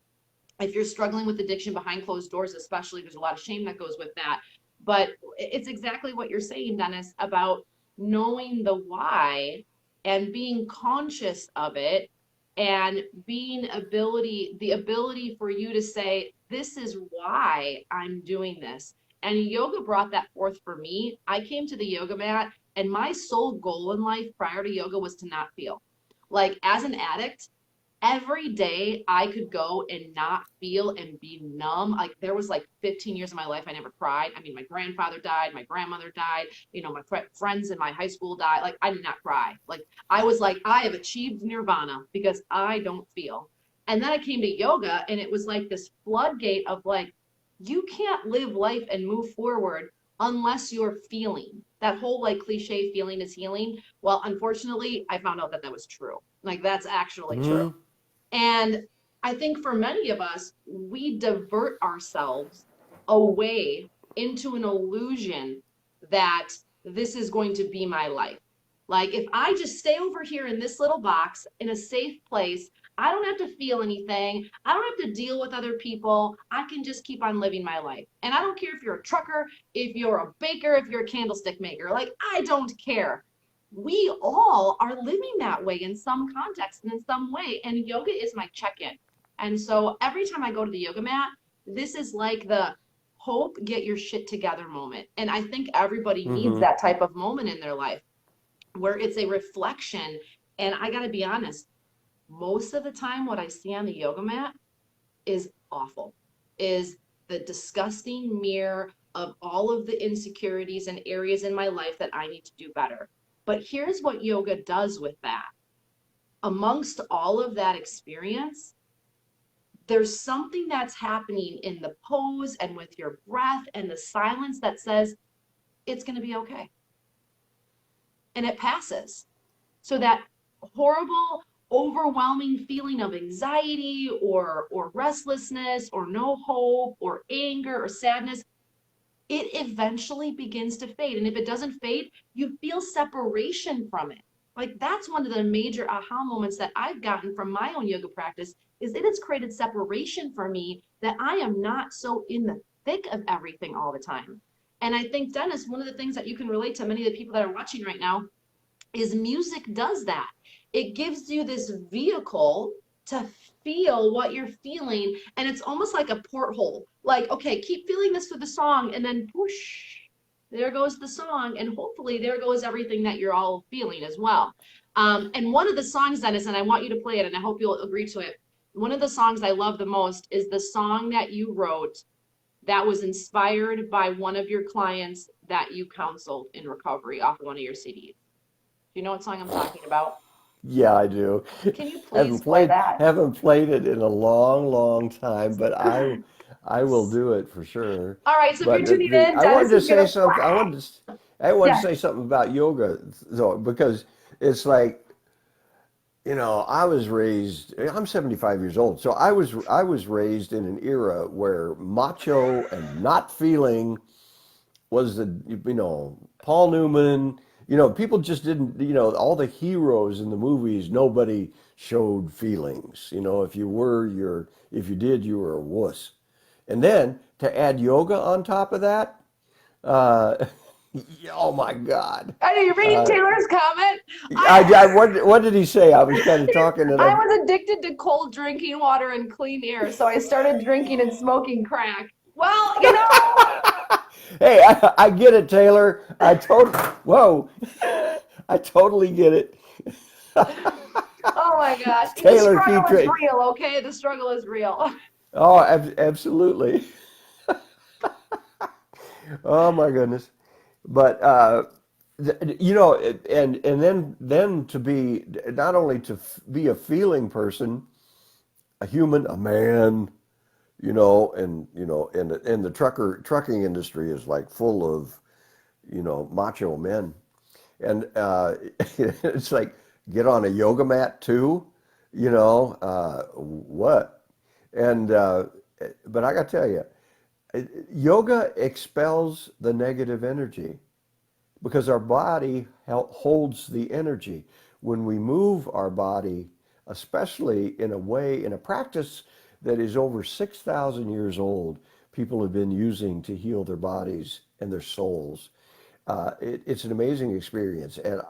Speaker 3: if you're struggling with addiction behind closed doors, especially, there's a lot of shame that goes with that. But it's exactly what you're saying, Dennis, about knowing the why and being conscious of it, and the ability for you to say, this is why I'm doing this. And yoga brought that forth for me. I came to the yoga mat, and my sole goal in life prior to yoga was to not feel. Like, as an addict, every day I could go and not feel and be numb. Like, there was like 15 years of my life I never cried. I mean, my grandfather died, my grandmother died, my friends in my high school died. Like, I did not cry. Like, I was like, I have achieved nirvana because I don't feel. And then I came to yoga, and it was like this floodgate of like, you can't live life and move forward unless you're feeling. That whole like cliche, feeling is healing. Well, unfortunately, I found out that that was true. Like, that's actually true.
Speaker 4: Mm-hmm.
Speaker 3: And I think for many of us, we divert ourselves away into an illusion that this is going to be my life. Like, if I just stay over here in this little box in a safe place, I don't have to feel anything. I don't have to deal with other people. I can just keep on living my life. And I don't care if you're a trucker, if you're a baker, if you're a candlestick maker. Like, I don't care. We all are living that way in some context and in some way. And yoga is my check-in. And so every time I go to the yoga mat, this is like the hope, get your shit together moment. And I think everybody needs that type of moment in their life where it's a reflection. And I got to be honest, most of the time what I see on the yoga mat is awful, is the disgusting mirror of all of the insecurities and areas in my life that I need to do better. But here's what yoga does with that. Amongst all of that experience, there's something that's happening in the pose and with your breath and the silence that says, it's going to be okay. And it passes. So that horrible, overwhelming feeling of anxiety or restlessness or no hope or anger or sadness, it eventually begins to fade. And if it doesn't fade, you feel separation from it. Like, that's one of the major aha moments that I've gotten from my own yoga practice, is it has created separation for me, that I am not so in the thick of everything all the time. And I think, Dennis, one of the things that you can relate to, many of the people that are watching right now, is music does that. It gives you this vehicle to feel what you're feeling, and it's almost like a porthole. Like, okay, keep feeling this through the song, and then whoosh, there goes the song, and hopefully there goes everything that you're all feeling as well. And one of the songs, Dennis, and I want you to play it, and I hope you'll agree to it. One of the songs I love the most is the song that you wrote that was inspired by one of your clients that you counseled in recovery off of one of your CDs. Do you know what song I'm talking about?
Speaker 4: Yeah, I do.
Speaker 3: Can you please play that?
Speaker 4: Haven't played it in a long, long time, but I will do it for sure.
Speaker 3: All right, so if
Speaker 4: But
Speaker 3: you're tuning in,
Speaker 4: I wanted
Speaker 3: Dennis
Speaker 4: to
Speaker 3: is
Speaker 4: say
Speaker 3: gonna
Speaker 4: something. I wanted to
Speaker 3: yeah.
Speaker 4: say something about yoga, though, because it's like, I was raised. I'm 75 years old, so I was raised in an era where macho and not feeling was Paul Newman. People just didn't, all the heroes in the movies, nobody showed feelings. If you did, you were a wuss. And then to add yoga on top of that, uh, oh my God.
Speaker 3: I know you're reading Taylor's comment.
Speaker 4: What did he say? I was kind of talking and
Speaker 3: I was addicted to cold drinking water and clean air, so I started drinking and smoking crack. Well,
Speaker 4: Hey, I get it, Taylor. Whoa, I totally get it.
Speaker 3: oh my gosh. The
Speaker 4: Taylor
Speaker 3: struggle is
Speaker 4: Key.
Speaker 3: real, okay? The struggle is real.
Speaker 4: Oh, absolutely. Oh my goodness. But and then to be not only to be a feeling person, a human, a man, and the trucking industry is like full of, macho men. And it's like, get on a yoga mat too, what? And, but I got to tell you, yoga expels the negative energy because our body holds the energy. When we move our body, especially in a practice that is over 6,000 years old, people have been using to heal their bodies and their souls. It's an amazing experience. And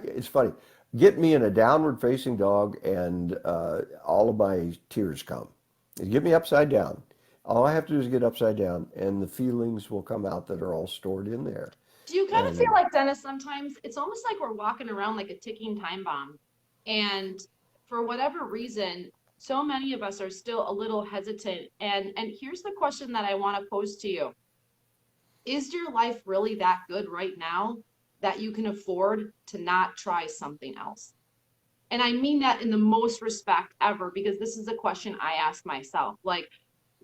Speaker 4: it's funny, get me in a downward facing dog and all of my tears come. Get me upside down. All I have to do is get upside down and the feelings will come out that are all stored in there.
Speaker 3: Do you kind of feel
Speaker 4: And
Speaker 3: like, Dennis, sometimes it's almost like we're walking around like a ticking time bomb? And for whatever reason, so many of us are still a little hesitant. And here's the question that I want to pose to you. Is your life really that good right now that you can afford to not try something else? And I mean that in the most respect ever, because this is a question I ask myself. Like,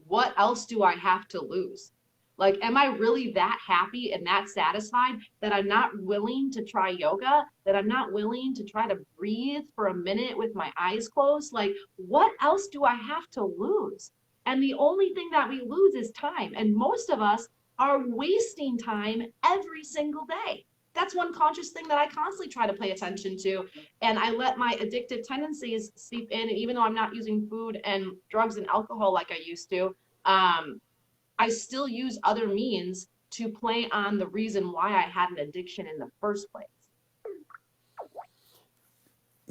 Speaker 3: what else do I have to lose? Like, am I really that happy and that satisfied that I'm not willing to try yoga, that I'm not willing to try to breathe for a minute with my eyes closed? Like, what else do I have to lose? And the only thing that we lose is time. And most of us are wasting time every single day. That's one conscious thing that I constantly try to pay attention to. And I let my addictive tendencies seep in. And even though I'm not using food and drugs and alcohol like I used to, I still use other means to play on the reason why I had an addiction in the first place.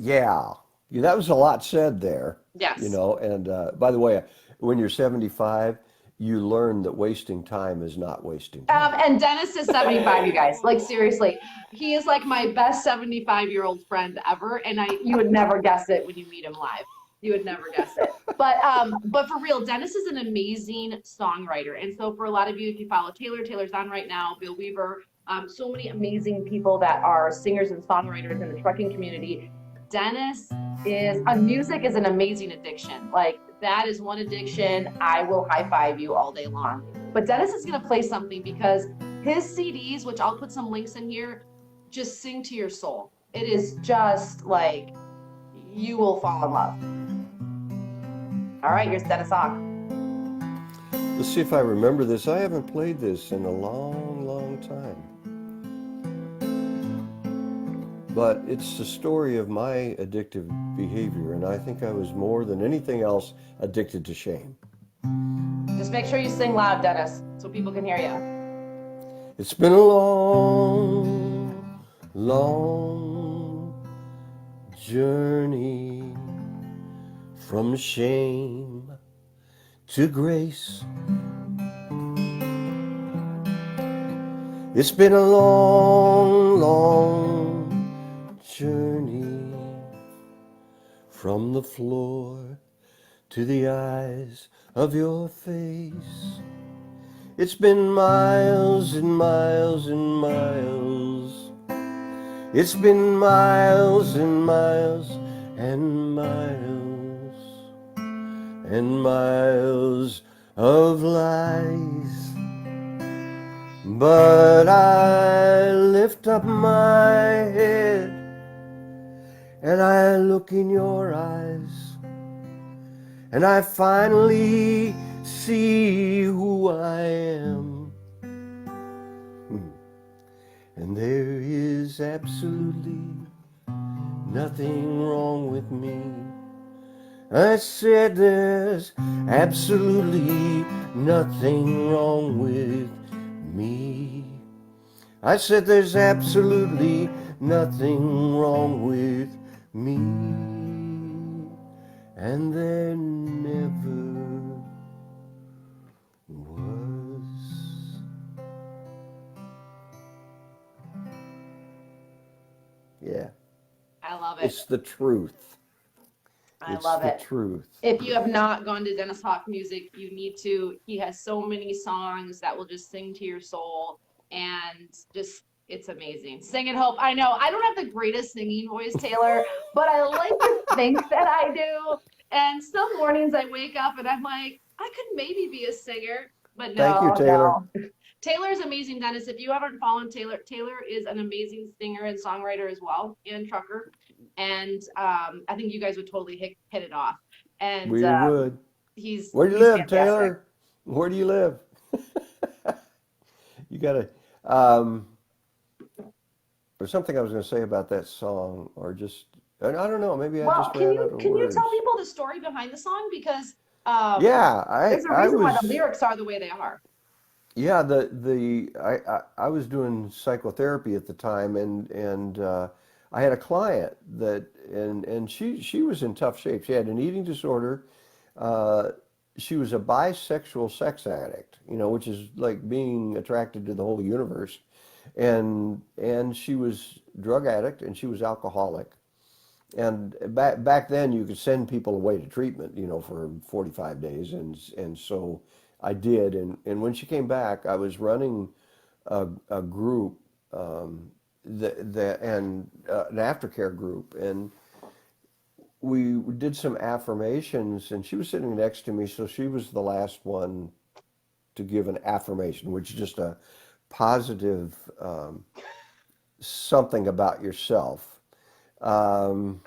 Speaker 4: yeah, that was a lot said there,
Speaker 3: Yes.
Speaker 4: And by the way, when you're 75, you learn that wasting time is not wasting time.
Speaker 3: And Dennis is 75, you guys. Like, seriously, he is like my best 75-year-old friend ever. And you would never guess it when you meet him live. You would never guess it. But for real, Dennis is an amazing songwriter. And so for a lot of you, if you follow Taylor's on right now, Bill Weaver, so many amazing people that are singers and songwriters in the trucking community. Dennis music is an amazing addiction. Like, that is one addiction. I will high five you all day long. But Dennis is going to play something because his CDs, which I'll put some links in here, just sing to your soul. It is just like you will fall in love. All right, here's Dennis Hawk.
Speaker 4: Let's see if I remember this. I haven't played this in a long, long time. But it's the story of my addictive behavior, and I think I was more than anything else addicted to shame.
Speaker 3: Just make sure you sing loud, Dennis, so people can hear you.
Speaker 4: It's been a long, long journey from shame to grace. It's been a long, long journey from the floor to the eyes of your face. It's been miles and miles and miles. It's been miles and miles and miles and miles of lies. But I lift up my head and I look in your eyes and I finally see who I am. And there is absolutely nothing wrong with me. I said there's absolutely nothing wrong with me. I said there's absolutely nothing wrong with me. And there never was. Yeah.
Speaker 3: I love it.
Speaker 4: It's the truth.
Speaker 3: I
Speaker 4: It's
Speaker 3: love
Speaker 4: the
Speaker 3: it.
Speaker 4: truth.
Speaker 3: If you have not gone to Dennis Hawk Music, you need to. He has so many songs that will just sing to your soul, and just, it's amazing. Sing it, Hope. I know I don't have the greatest singing voice, Taylor, but I like to think that I do. And some mornings I wake up and I'm like, I could maybe be a singer, but
Speaker 4: Thank you,
Speaker 3: no,
Speaker 4: Taylor.
Speaker 3: no. Taylor is amazing, Dennis. If you haven't followed Taylor, Taylor is an amazing singer and songwriter as well, and trucker. And I think you guys would totally hit it off. And
Speaker 4: We would.
Speaker 3: he's
Speaker 4: Where do you
Speaker 3: he's
Speaker 4: live,
Speaker 3: fantastic.
Speaker 4: Taylor? Where do you live? You gotta. There's something I was going to say about that song, or just, and I don't know. Maybe I
Speaker 3: Well,
Speaker 4: just ran out of
Speaker 3: can you
Speaker 4: words.
Speaker 3: tell people the story behind the song? Because
Speaker 4: Yeah,
Speaker 3: There's a
Speaker 4: I
Speaker 3: reason why the
Speaker 4: was.
Speaker 3: lyrics are the way they are.
Speaker 4: Yeah, I was doing psychotherapy at the time, and I had a client that and she was in tough shape. She had an eating disorder. Uh, she was a bisexual sex addict, which is like being attracted to the whole universe. And she was drug addict and she was alcoholic. And back then, you could send people away to treatment, for 45 days, and so I did. And when she came back, I was running a group, an aftercare group, and we did some affirmations. And she was sitting next to me, so she was the last one to give an affirmation, which is just a positive something about yourself. Um,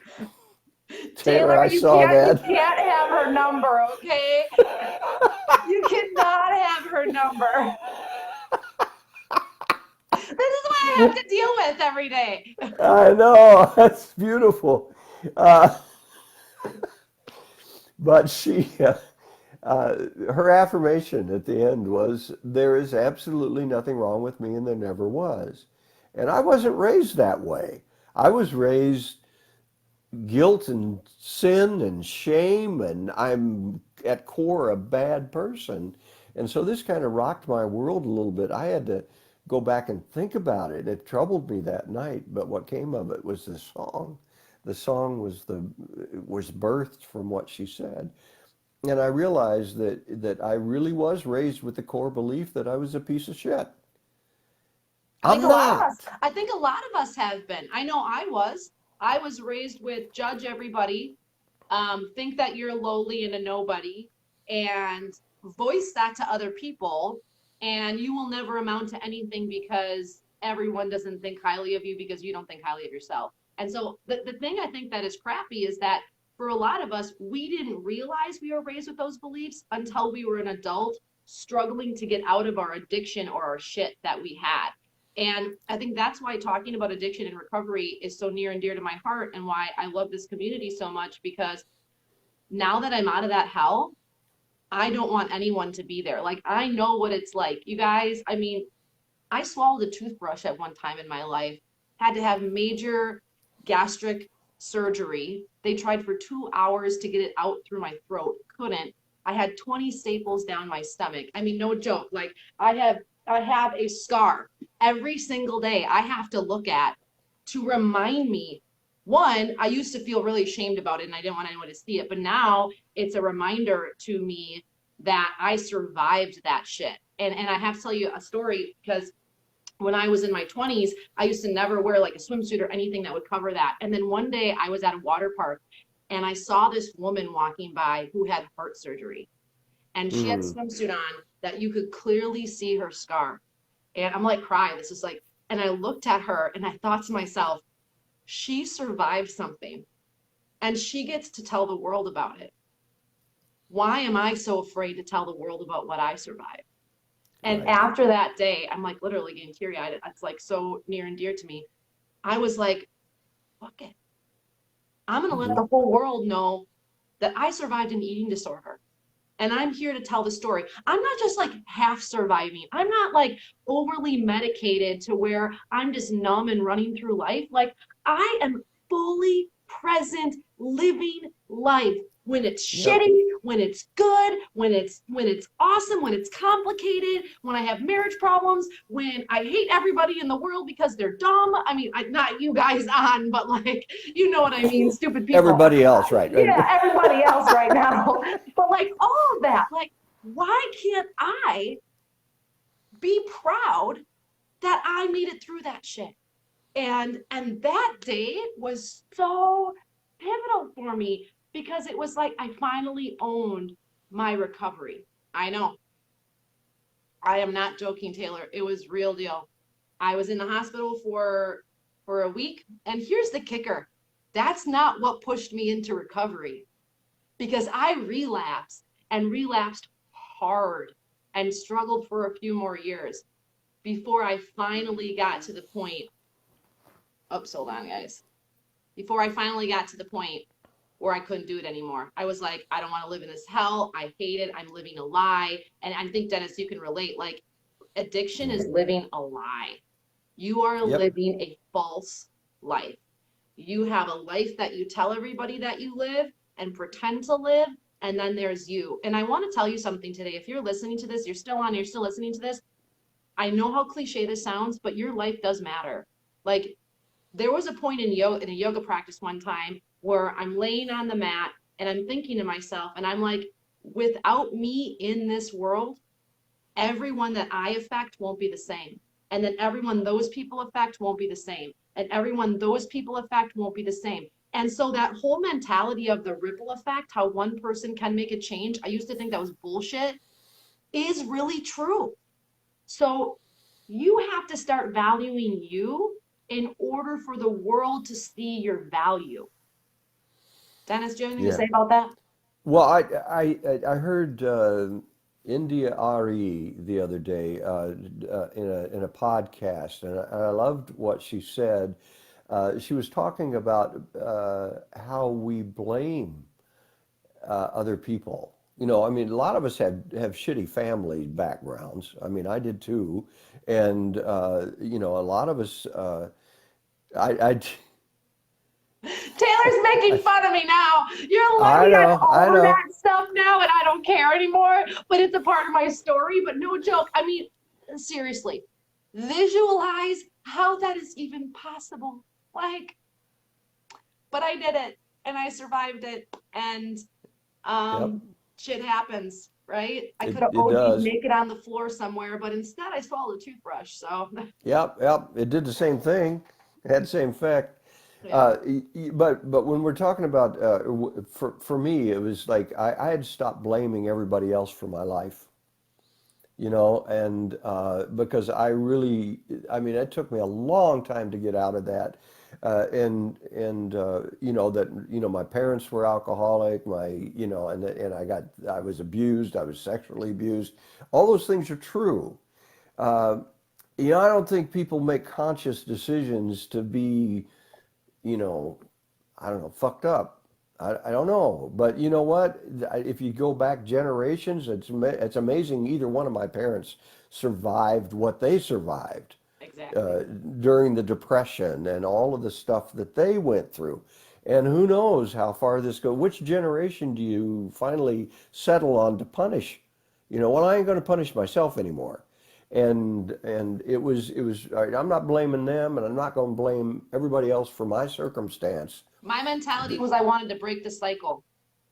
Speaker 4: Taylor,
Speaker 3: Taylor,
Speaker 4: I saw
Speaker 3: you
Speaker 4: that.
Speaker 3: can't have her number, okay? You cannot have her number. This is what I have to deal with every day.
Speaker 4: I know, that's beautiful. Uh, but her affirmation at the end was, there is absolutely nothing wrong with me and there never was. And I wasn't raised that way. I was raised guilt and sin and shame, and I'm at core a bad person. And so this kind of rocked my world a little bit. I had to go back and think about it. It troubled me that night, but what came of it was this song. The song was birthed from what she said. And I realized that I really was raised with the core belief that I was a piece of shit.
Speaker 3: I think
Speaker 4: I'm
Speaker 3: a lot of us,
Speaker 4: not.
Speaker 3: I think a lot of us have been. I know I was. I was raised with judge everybody, think that you're lowly and a nobody, and voice that to other people, and you will never amount to anything because everyone doesn't think highly of you because you don't think highly of yourself. And so the thing I think that is crappy is that for a lot of us, we didn't realize we were raised with those beliefs until we were an adult struggling to get out of our addiction or our shit that we had. And I think that's why talking about addiction and recovery is so near and dear to my heart, and why I love this community so much, because now that I'm out of that hell, I don't want anyone to be there. Like, I know what it's like. You guys, I mean, I swallowed a toothbrush at one time in my life, had to have major gastric surgery. They tried for 2 hours to get it out through my throat, couldn't. I had 20 staples down my stomach. I mean, no joke. Like, I have a scar every single day I have to look at to remind me. One, I used to feel really ashamed about it and I didn't want anyone to see it, but now it's a reminder to me that I survived that shit. And I have to tell you a story, because when I was in my 20s, I used to never wear like a swimsuit or anything that would cover that. And then one day I was at a water park and I saw this woman walking by who had heart surgery. And she had a
Speaker 4: Mm,
Speaker 3: swimsuit on that you could clearly see her scar. And I'm like crying. This is like, and I looked at her and I thought to myself, she survived something and she gets to tell the world about it. Why am I so afraid to tell the world about what I survived? And
Speaker 4: right.
Speaker 3: after that day, I'm like literally getting teary eyed. It's like so near and dear to me. I was like, fuck it. I'm going to let the whole world know that I survived an eating disorder. And I'm here to tell the story. I'm not just like half surviving. I'm not like overly medicated to where I'm just numb and running through life. Like, I am fully present, living life when it's
Speaker 4: Yep.
Speaker 3: shitty, when it's good, when it's awesome, when it's complicated, when I have marriage problems, when I hate everybody in the world because they're dumb. I mean, not you guys on, but like, you know what I mean, stupid people.
Speaker 4: Everybody else, right?
Speaker 3: Yeah, everybody else right now. But like all of that, like, why can't I be proud that I made it through that shit? And that day was so pivotal for me, because it was like I finally owned my recovery. I know. I am not joking, Taylor. It was real deal. I was in the hospital for a week, and here's the kicker. That's not what pushed me into recovery, because I relapsed and relapsed hard and struggled for a few more years before I finally got to the point. Oh, hold on, guys. Before I finally got to the point or I couldn't do it anymore. I was like, I don't want to live in this hell. I hate it. I'm living a lie. And I think, Dennis, you can relate. Like, addiction is living a lie. You are
Speaker 4: Yep.
Speaker 3: living a false life. You have a life that you tell everybody that you live and pretend to live, and then there's you. And I want to tell you something today. If you're listening to this, you're still listening to this. I know how cliche this sounds, but your life does matter. Like, there was a point in a yoga practice one time where I'm laying on the mat and I'm thinking to myself, and I'm like, without me in this world, everyone that I affect won't be the same. And then everyone those people affect won't be the same. And everyone those people affect won't be the same. And so that whole mentality of the ripple effect, how one person can make a change, I used to think that was bullshit, is really true. So you have to start valuing you in order for the world to see your value. Dennis, do you have anything to
Speaker 4: Yeah.
Speaker 3: say about that?
Speaker 4: Well, I heard India Ari the other day in a podcast, and I loved what she said. She was talking about how we blame other people. You know, I mean, a lot of us have shitty family backgrounds. I mean, I did too, and you know, a lot of us. I
Speaker 3: Taylor's making fun of me now. You're
Speaker 4: I
Speaker 3: letting
Speaker 4: know, I
Speaker 3: all
Speaker 4: know.
Speaker 3: that stuff now, and I don't care anymore. But it's a part of my story. But no joke. I mean, seriously, visualize how that is even possible. Like, but I did it, and I survived it, and
Speaker 4: Yep,
Speaker 3: shit happens, right? I
Speaker 4: it
Speaker 3: could have
Speaker 4: it
Speaker 3: OD'd
Speaker 4: does.
Speaker 3: naked on the floor somewhere, but instead I swallowed a toothbrush. So,
Speaker 4: Yep, yep. It did the same thing. It had the same effect.
Speaker 3: yeah.
Speaker 4: But when we're talking about for me, it was like I had to stop blaming everybody else for my life, you know, and because I really, I mean, it took me a long time to get out of that, and you know that you know my parents were alcoholic, my you know, and I was abused, I was sexually abused. All those things are true. Uh, you know, I don't think people make conscious decisions to be, you know, I don't know, fucked up. I don't know, but you know what? If you go back generations, it's amazing. Either one of my parents survived what they survived
Speaker 3: Exactly.
Speaker 4: uh, during the Depression and all of the stuff that they went through. And who knows how far this goes? Which generation do you finally settle on to punish? You know, well, I ain't going to punish myself anymore. And it was. All right, I'm not blaming them, and I'm not going to blame everybody else for my circumstance.
Speaker 3: My mentality was I wanted to break the cycle.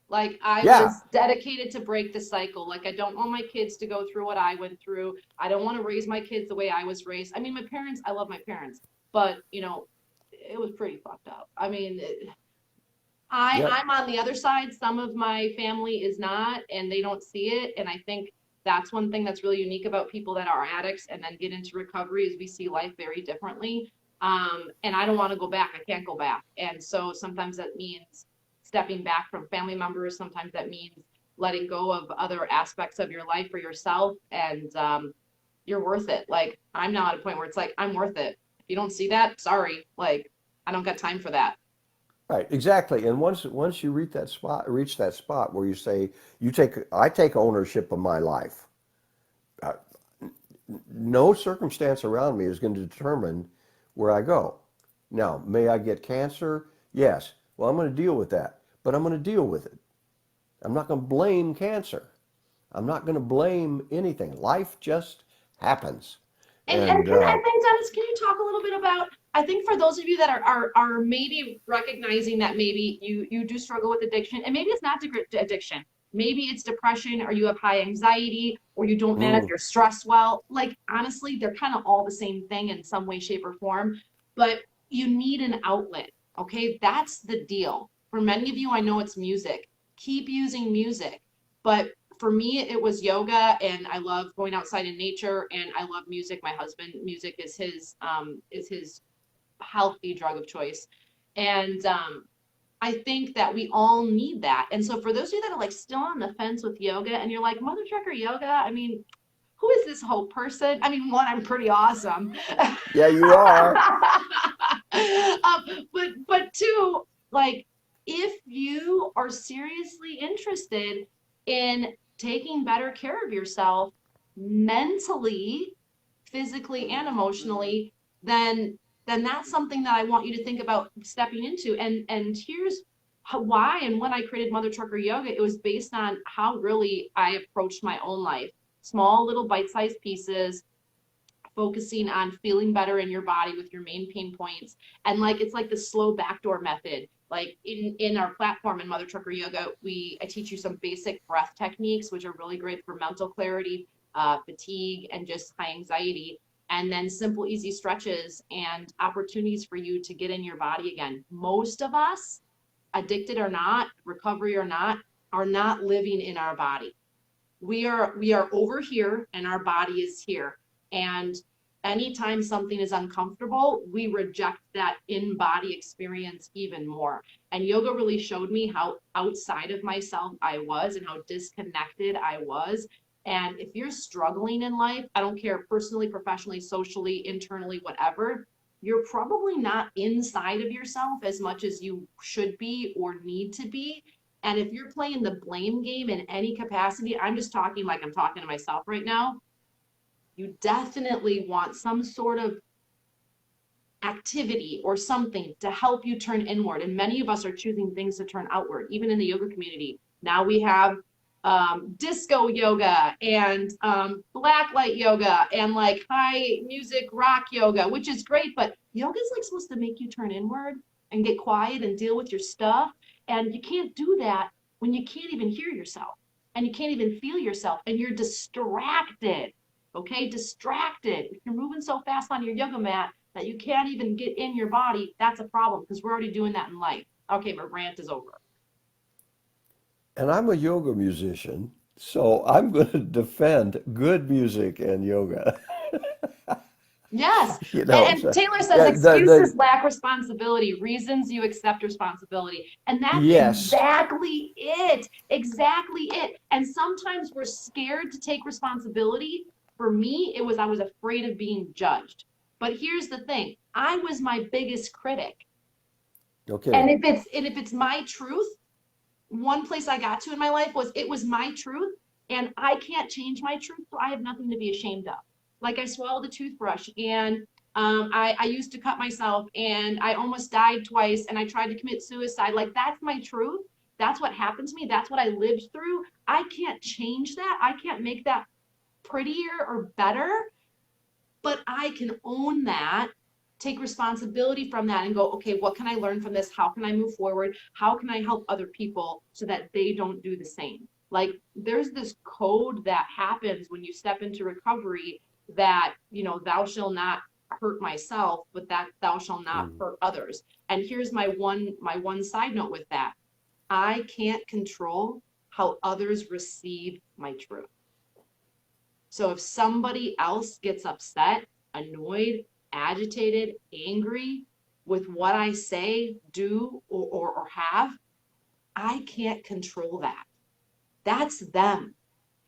Speaker 3: Like, I
Speaker 4: Yeah,
Speaker 3: was dedicated to break the cycle. Like, I don't want my kids to go through what I went through. I don't want to raise my kids the way I was raised. I mean, my parents, I love my parents, but you know, it was pretty fucked up. I mean,
Speaker 4: yep.
Speaker 3: I'm on the other side. Some of my family is not, and they don't see it. And I think that's one thing that's really unique about people that are addicts and then get into recovery is we see life very differently. And I don't want to go back. I can't go back. And so sometimes that means stepping back from family members. Sometimes that means letting go of other aspects of your life for yourself. And you're worth it. Like, I'm now at a point where it's like, I'm worth it. If you don't see that, sorry. Like, I don't got time for that.
Speaker 4: Right, exactly. And once you reach that spot where you say, I take ownership of my life. Uh, no circumstance around me is going to determine where I go. Now, may I get cancer? Yes. Well, I'm going to deal with that, but I'm going to deal with it. I'm not going to blame cancer. I'm not going to blame anything. Life just happens.
Speaker 3: And
Speaker 4: And
Speaker 3: can I think, Dennis, can you talk a little bit about, I think for those of you that are maybe recognizing that maybe you do struggle with addiction, and maybe it's not addiction, maybe it's depression, or you have high anxiety, or you don't manage
Speaker 4: mm,
Speaker 3: your stress well. Like, honestly, they're kind of all the same thing in some way, shape, or form, but you need an outlet. Okay, that's the deal. For many of you, I know it's music. Keep using music, but for me, it was yoga, and I love going outside in nature, and I love music. My husband, music is his healthy drug of choice, and I think that we all need that. And so, for those of you that are like still on the fence with yoga, and you're like, Mother Trucker Yoga, I mean, who is this Hope person? I mean, one, I'm pretty awesome.
Speaker 4: yeah, you are.
Speaker 3: But two, like, if you are seriously interested in taking better care of yourself mentally, physically, and emotionally, then that's something that I want you to think about stepping into. And here's why. And when I created Mother Trucker Yoga, it was based on how really I approached my own life. Small little bite-sized pieces, focusing on feeling better in your body with your main pain points. And like it's like the slow backdoor method. Like in our platform in Mother Trucker Yoga, I teach you some basic breath techniques, which are really great for mental clarity, fatigue, and just high anxiety. And then simple, easy stretches and opportunities for you to get in your body again. Most of us, addicted or not, recovery or not, are not living in our body. We are over here and our body is here. And anytime something is uncomfortable, we reject that in-body experience even more. And yoga really showed me how outside of myself I was and how disconnected I was. And if you're struggling in life, I don't care, personally, professionally, socially, internally, whatever, you're probably not inside of yourself as much as you should be or need to be. And if you're playing the blame game in any capacity, I'm just talking like I'm talking to myself right now, you definitely want some sort of activity or something to help you turn inward. And many of us are choosing things to turn outward, even in the yoga community. Now we have disco yoga and black light yoga and like high music rock yoga, which is great, but yoga is like supposed to make you turn inward and get quiet and deal with your stuff. And you can't do that when you can't even hear yourself and you can't even feel yourself and you're distracted. Okay, distracted. If you're moving so fast on your yoga mat that you can't even get in your body, that's a problem because we're already doing that in life. Okay, my rant is over.
Speaker 4: And I'm a yoga musician, so I'm going to defend good music and yoga.
Speaker 3: Yes.
Speaker 4: You know,
Speaker 3: And
Speaker 4: so,
Speaker 3: Taylor says
Speaker 4: yeah,
Speaker 3: excuses lack responsibility, reasons you accept responsibility. And that's
Speaker 4: yes.
Speaker 3: exactly it. Exactly it. And sometimes we're scared to take responsibility. For me, it was I was afraid of being judged. But here's the thing. I was my biggest critic. And
Speaker 4: Okay.
Speaker 3: if it's my truth, one place I got to in my life was it was my truth and I can't change my truth, so I have nothing to be ashamed of. Like I swallowed a toothbrush and I used to cut myself and I almost died twice and I tried to commit suicide. Like that's my truth. That's what happened to me. That's what I lived through. I can't change that. I can't make that prettier or better, but I can own that, take responsibility from that and go, okay, what can I learn from this? How can I move forward? How can I help other people so that they don't do the same? Like there's this code that happens when you step into recovery that, thou shall not hurt myself, but that thou shall not
Speaker 4: Mm.
Speaker 3: hurt others. And here's my one side note with that. I can't control how others receive my truth. So if somebody else gets upset, annoyed, agitated, angry with what I say, do, or have, I can't control that. That's them.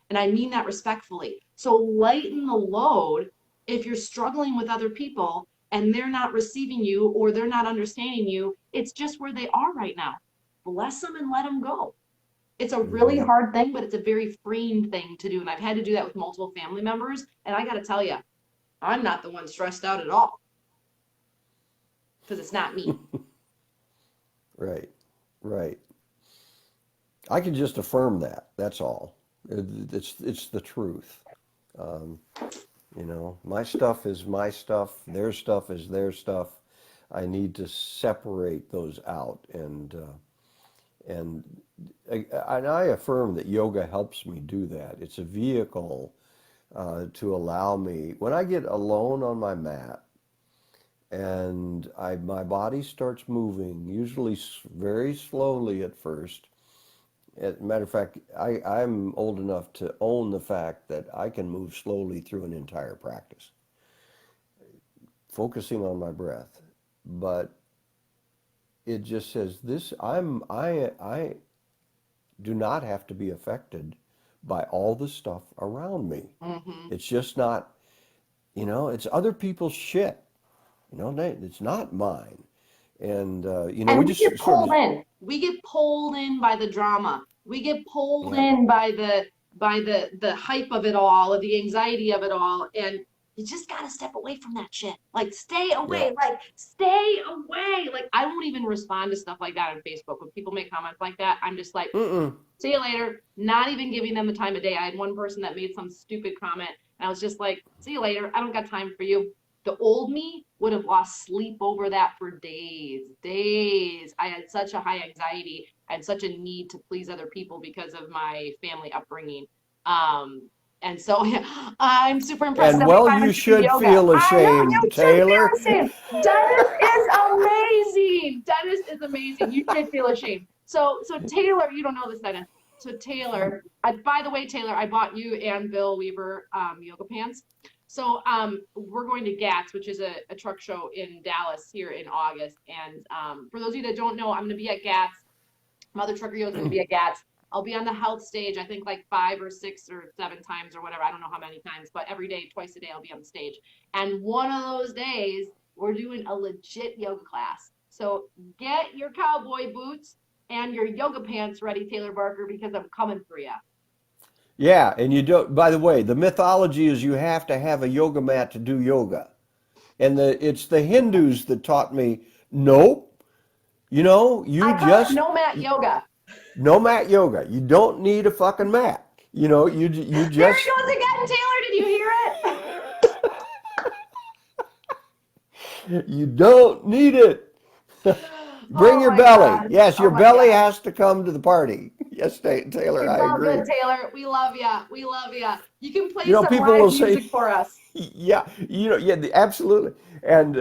Speaker 3: And I mean that respectfully. So lighten the load if you're struggling with other people and they're not receiving you or they're not understanding you. It's just where they are right now. Bless them and let them go. It's a really
Speaker 4: Hmm.
Speaker 3: hard thing, but it's a very freeing thing to do. And I've had to do that with multiple family members. And I got to tell you, I'm not the one stressed out at all because it's not me.
Speaker 4: Right. Right. I can just affirm that. That's all. It's the truth. Um, my stuff is my stuff. Their stuff is their stuff. I need to separate those out, and and I affirm that yoga helps me do that. It's a vehicle to allow me when I get alone on my mat and my body starts moving, usually very slowly at first. As a matter of fact, I'm old enough to own the fact that I can move slowly through an entire practice, focusing on my breath. But it just says this: I do not have to be affected by all the stuff around me.
Speaker 3: Mm-hmm.
Speaker 4: It's just not, it's other people's shit. It's not mine. And
Speaker 3: And
Speaker 4: we
Speaker 3: we
Speaker 4: just
Speaker 3: get
Speaker 4: sort
Speaker 3: pulled
Speaker 4: of,
Speaker 3: in. We get pulled in by the drama. We get pulled
Speaker 4: yeah.
Speaker 3: in by the hype of it all, or the anxiety of it all. And you just gotta step away from that shit. Like stay
Speaker 4: Yeah.
Speaker 3: away. Like stay away. Like I won't even respond to stuff like that on Facebook. When people make comments like that, I'm just like,
Speaker 4: Mm-mm.
Speaker 3: see you later. Not even giving them the time of day. I had one person that made some stupid comment, and I was just like, see you later. I don't got time for you. The old me would have lost sleep over that for days, days. I had such a high anxiety. I had such a need to please other people because of my family upbringing. And so I'm super impressed
Speaker 4: And
Speaker 3: that we
Speaker 4: well, you
Speaker 3: finally do
Speaker 4: should
Speaker 3: yoga.
Speaker 4: feel
Speaker 3: I know you
Speaker 4: ashamed,
Speaker 3: should feel
Speaker 4: Taylor.
Speaker 3: ashamed. Dennis is amazing. Dennis is amazing. You should feel ashamed. So Taylor, you don't know this, Dennis. So Taylor, by the way, Taylor, I bought you and Bill Weaver yoga pants. So we're going to GATS, which is a truck show in Dallas here in August. And for those of you that don't know, I'm going to be at GATS. Mother Trucker Yo is going to be at GATS. I'll be on the health stage, I think like 5 or 6 or 7 times or whatever. I don't know how many times, but every day, twice a day, I'll be on the stage. And one of those days, we're doing a legit yoga class. So get your cowboy boots and your yoga pants ready, Taylor Barker, because I'm coming for you.
Speaker 4: Yeah, and you don't, by the way, the mythology is you have to have a yoga mat to do yoga. And it's the Hindus that taught me, nope, you
Speaker 3: I call it
Speaker 4: just,
Speaker 3: no mat yoga.
Speaker 4: no mat yoga. You don't need a fucking mat. You
Speaker 3: There he
Speaker 4: just,
Speaker 3: goes again, Taylor. Did you hear it?
Speaker 4: you don't need it. Bring
Speaker 3: Oh
Speaker 4: your
Speaker 3: my
Speaker 4: belly.
Speaker 3: God.
Speaker 4: Yes,
Speaker 3: Oh
Speaker 4: your
Speaker 3: my
Speaker 4: belly
Speaker 3: God.
Speaker 4: has to come to the party. Yes, Taylor,
Speaker 3: It's
Speaker 4: I
Speaker 3: all
Speaker 4: agree.
Speaker 3: good, Taylor. We love ya. We love ya. You can play some
Speaker 4: People
Speaker 3: live
Speaker 4: will
Speaker 3: music
Speaker 4: say,
Speaker 3: for us.
Speaker 4: yeah, absolutely. And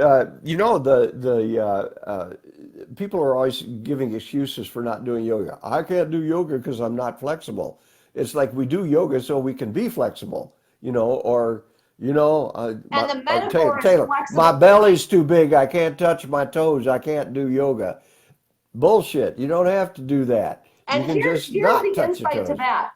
Speaker 4: people are always giving excuses for not doing yoga. I can't do yoga because I'm not flexible. It's like we do yoga so we can be flexible, or
Speaker 3: And the metaphor is
Speaker 4: Taylor, my
Speaker 3: flexible.
Speaker 4: belly's too big. I can't touch my toes. I can't do yoga. Bullshit. You don't have to do that. You
Speaker 3: And
Speaker 4: can
Speaker 3: here's
Speaker 4: just not
Speaker 3: the
Speaker 4: touch your
Speaker 3: insight to
Speaker 4: toes.
Speaker 3: that.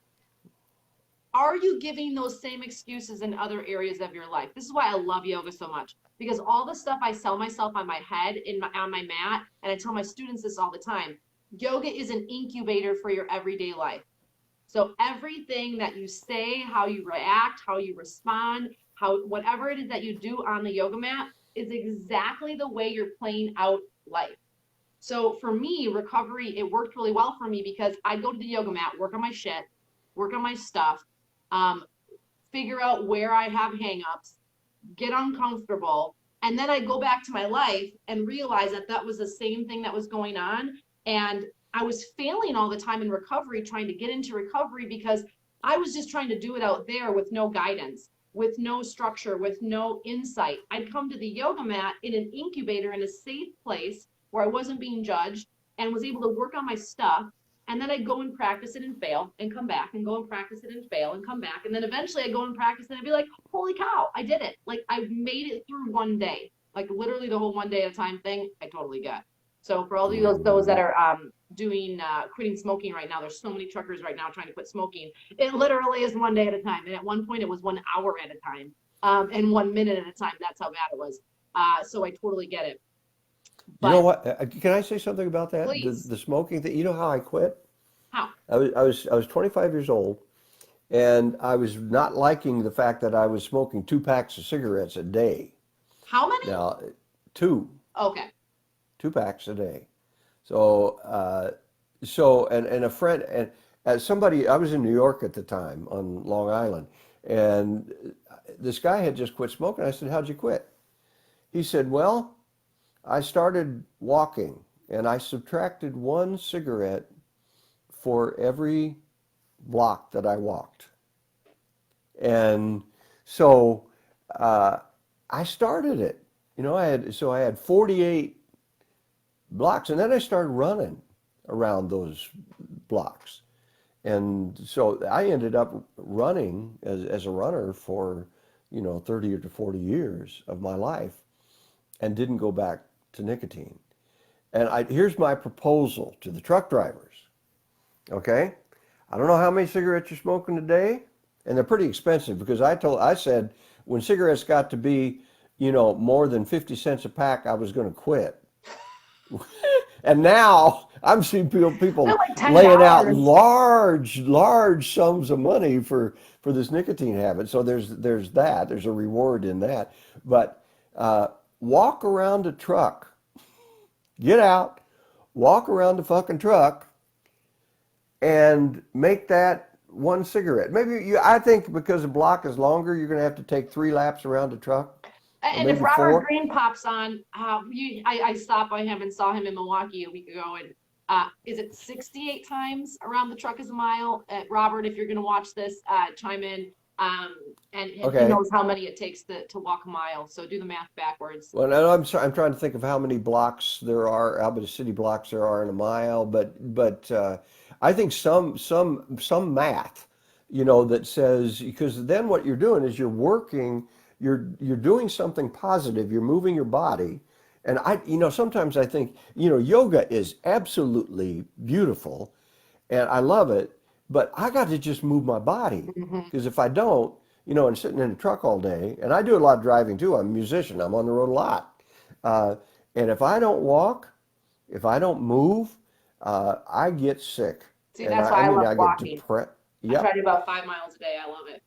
Speaker 3: Are you giving those same excuses in other areas of your life? This is why I love yoga so much, because all the stuff I sell myself on my head, on my mat, and I tell my students this all the time, yoga is an incubator for your everyday life. So everything that you say, how you react, how you respond, whatever it is that you do on the yoga mat is exactly the way you're playing out life. So for me, recovery, it worked really well for me because I'd go to the yoga mat, work on my shit, work on my stuff, figure out where I have hangups, get uncomfortable, and then I go back to my life and realize that that was the same thing that was going on. And I was failing all the time in recovery, trying to get into recovery because I was just trying to do it out there with no guidance, with no structure, with no insight. I'd come to the yoga mat in an incubator in a safe place where I wasn't being judged and was able to work on my stuff. And then I'd go and practice it and fail and come back and go and practice it and fail and come back. And then eventually I'd go and practice it and I'd be like, holy cow, I did it. Like I made it through one day, like literally the whole one day at a time thing. I totally got. So for all of you, those that are doing quitting smoking right now, there's so many truckers right now trying to quit smoking. It literally is one day at a time. And at one point it was 1 hour at a time and 1 minute at a time. That's how bad it was. So I totally get it.
Speaker 4: You know
Speaker 3: But
Speaker 4: what? Can I say something about that?
Speaker 3: please,
Speaker 4: The smoking thing. You know how I quit?
Speaker 3: how?
Speaker 4: I was 25 years old, and I was not liking the fact that I was smoking 2 packs of cigarettes a day.
Speaker 3: How many?
Speaker 4: Now, two
Speaker 3: Okay.
Speaker 4: 2 packs a day. And a friend and somebody. I was in New York at the time on Long Island, and this guy had just quit smoking. I said, "How'd you quit?" He said, "Well, I started walking, and I subtracted 1 cigarette for every block that I walked." And so I started it. I had 48 blocks, and then I started running around those blocks. And so I ended up running as a runner for 30 to 40 years of my life and didn't go back to nicotine. And here's my proposal to the truck drivers. Okay? I don't know how many cigarettes you're smoking a day, and they're pretty expensive because I said when cigarettes got to be, more than 50 cents a pack, I was going to quit. And now I'm seeing
Speaker 3: They're
Speaker 4: people
Speaker 3: like
Speaker 4: laying out
Speaker 3: $10.
Speaker 4: large sums of money for this nicotine habit. So there's that. There's a reward in that. But uh, walk around a truck. Get out, walk around the fucking truck, and make that one cigarette. Maybe I think because the block is longer, you're going to have to take 3 laps around the truck, or
Speaker 3: And if
Speaker 4: maybe
Speaker 3: Robert
Speaker 4: 4.
Speaker 3: Greene pops on, I stopped by him and saw him in Milwaukee a week ago, and is it 68 times around the truck is a mile? Robert, if you're going to watch this, chime in. Um, and he
Speaker 4: Okay.
Speaker 3: knows how many it takes to walk a mile. So do the math backwards.
Speaker 4: Well, now I'm sorry, I'm trying to think of how many blocks there are, how many city blocks there are in a mile, but I think some math, that says because then what you're doing is you're working, you're doing something positive, you're moving your body, and sometimes I think yoga is absolutely beautiful, and I love it, but I got to just move my body
Speaker 3: Hmm.
Speaker 4: because if I don't, and sitting in a truck all day, and I do a lot of driving too. I'm a musician. I'm on the road a lot, uh, and if I don't walk, if I don't move, I get sick,
Speaker 3: See,
Speaker 4: and
Speaker 3: that's
Speaker 4: I
Speaker 3: why I
Speaker 4: mean
Speaker 3: love
Speaker 4: I get
Speaker 3: walking.
Speaker 4: depressed.
Speaker 3: I try
Speaker 4: Yep,
Speaker 3: to do about 5 miles a day. I love it.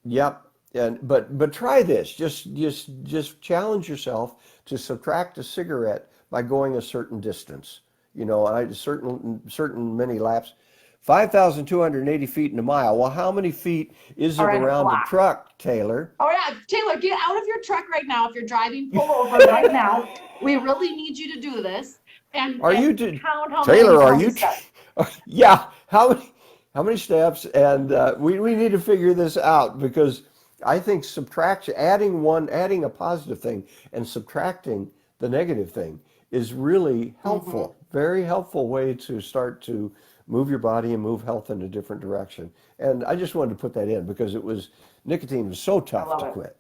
Speaker 4: yep. And but try this. Just challenge yourself to subtract a cigarette by going a certain distance. I certain many laps. 5,280 feet in a mile. Well, how many feet is
Speaker 3: All
Speaker 4: it
Speaker 3: right, a
Speaker 4: around the
Speaker 3: block.
Speaker 4: truck, Taylor?
Speaker 3: Oh yeah, Taylor, get out of your truck right now. If you're driving, pull over right now. We really need you to do this and
Speaker 4: Are you
Speaker 3: count
Speaker 4: Taylor?
Speaker 3: how
Speaker 4: Are
Speaker 3: many
Speaker 4: you?
Speaker 3: steps.
Speaker 4: Yeah. How many steps? And we need to figure this out because I think subtraction, adding a positive thing, and subtracting the negative thing is really
Speaker 3: Hmm.
Speaker 4: helpful. Very helpful way to start to move your body and move health in a different direction. And I just wanted to put that in because nicotine was so
Speaker 3: I
Speaker 4: tough
Speaker 3: love
Speaker 4: to
Speaker 3: it.
Speaker 4: quit.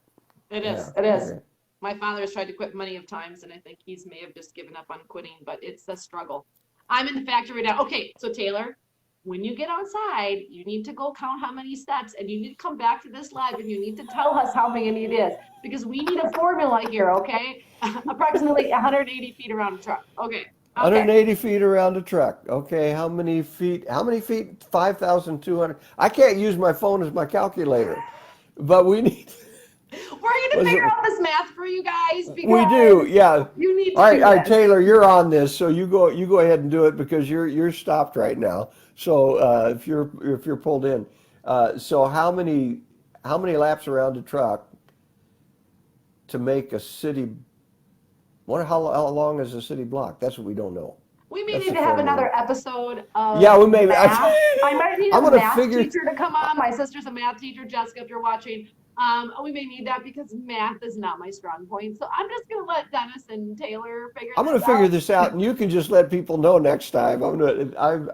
Speaker 3: It is.
Speaker 4: Yeah.
Speaker 3: It is.
Speaker 4: Okay.
Speaker 3: My father has tried to quit many of times, and I think he's may have just given up on quitting, but it's a struggle. I'm in the factory right now. Okay, so Taylor, when you get outside, you need to go count how many steps, and you need to come back to this live, and you need to tell us how many it is because we need a formula here. Okay, approximately 180 feet around the truck. Okay. Okay.
Speaker 4: 180 feet around a truck. Okay, how many feet? How many feet? 5,200. I can't use my phone as my calculator, but we need.
Speaker 3: We're going to
Speaker 4: Was
Speaker 3: figure
Speaker 4: it?
Speaker 3: out this math for you guys
Speaker 4: We do,
Speaker 3: because
Speaker 4: yeah.
Speaker 3: you need to
Speaker 4: All right,
Speaker 3: do
Speaker 4: all right,
Speaker 3: this.
Speaker 4: Taylor, you're on this, so you go ahead and do it because you're stopped right now. So if you're pulled in, so how many laps around a truck to make a city? Wonder how long is a city block? That's what we don't know.
Speaker 3: We may
Speaker 4: That's
Speaker 3: need
Speaker 4: the
Speaker 3: to have
Speaker 4: formula.
Speaker 3: another episode
Speaker 4: Yeah,
Speaker 3: of
Speaker 4: we may.
Speaker 3: math. I might need
Speaker 4: I'm
Speaker 3: a
Speaker 4: gonna
Speaker 3: math
Speaker 4: figure.
Speaker 3: teacher to come on. My sister's a math teacher, Jessica, if you're watching. We may need that because math is not my strong point. So I'm just gonna let Dennis and Taylor figure
Speaker 4: I'm
Speaker 3: this
Speaker 4: going to figure
Speaker 3: out.
Speaker 4: this out, and you can just let people know next time.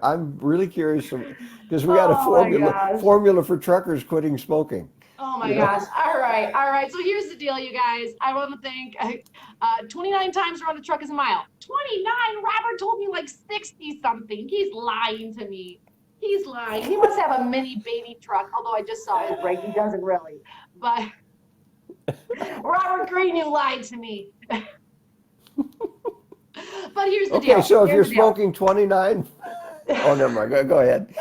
Speaker 4: I'm really curious because we got a
Speaker 3: Oh my
Speaker 4: formula
Speaker 3: gosh.
Speaker 4: formula for truckers quitting smoking.
Speaker 3: Oh my
Speaker 4: You know,
Speaker 3: gosh. All right. All right. So here's the deal, you guys. I want to thank 29 times around the truck is a mile. 29? Robert told me like 60 something. He's lying to me. He's lying. He must have a mini baby truck, although I just saw his brake. He doesn't really. But Robert Greene, you lied to me. But here's the
Speaker 4: okay,
Speaker 3: deal.
Speaker 4: so if
Speaker 3: Here's
Speaker 4: you're
Speaker 3: the deal.
Speaker 4: smoking 29, oh, never mind. Go ahead.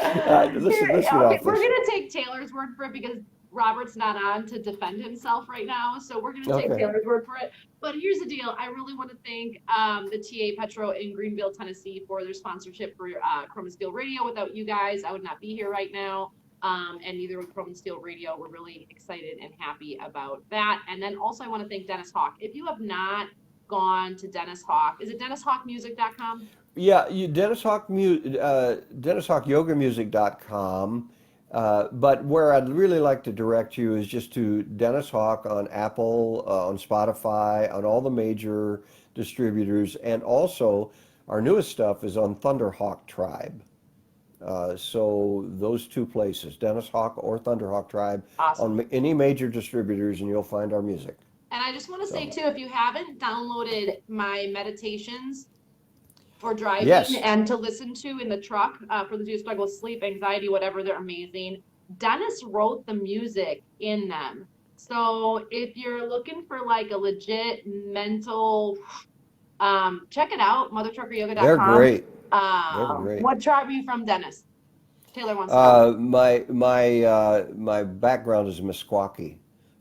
Speaker 4: Let's get
Speaker 3: Okay,
Speaker 4: off
Speaker 3: we're
Speaker 4: this.
Speaker 3: gonna take Taylor's word for it because Robert's not on to defend himself right now. So we're gonna take
Speaker 4: Okay.
Speaker 3: Taylor's word for it. But here's the deal: I really want to thank the TA Petro in Greenville, Tennessee, for their sponsorship for Chrome and Steel Radio. Without you guys, I would not be here right now. And neither would Chrome and Steel Radio. We're really excited and happy about that. And then also, I want to thank Dennis Hawk. If you have not gone to Dennis Hawk, is it DennisHawkMusic.com?
Speaker 4: Yeah, DennisHawkYogamusic.com. But where I'd really like to direct you is just to Dennis Hawk on Apple, on Spotify, on all the major distributors, and also our newest stuff is on Thunderhawk Tribe. So those two places, Dennis Hawk or Thunderhawk Tribe,
Speaker 3: Awesome.
Speaker 4: on any major distributors, and you'll find our music.
Speaker 3: And I just want to say
Speaker 4: So
Speaker 3: too, if you haven't downloaded my meditations for driving
Speaker 4: yes,
Speaker 3: and to listen to in the truck for those who struggle with sleep, anxiety, whatever, they're amazing. Dennis wrote the music in them. So if you're looking for like a legit mental Check it out,
Speaker 4: They're
Speaker 3: mothertruckeryoga.com.
Speaker 4: great. They're great.
Speaker 3: What tribe are you from, Dennis? Taylor wants to know.
Speaker 4: My background is Meskwaki,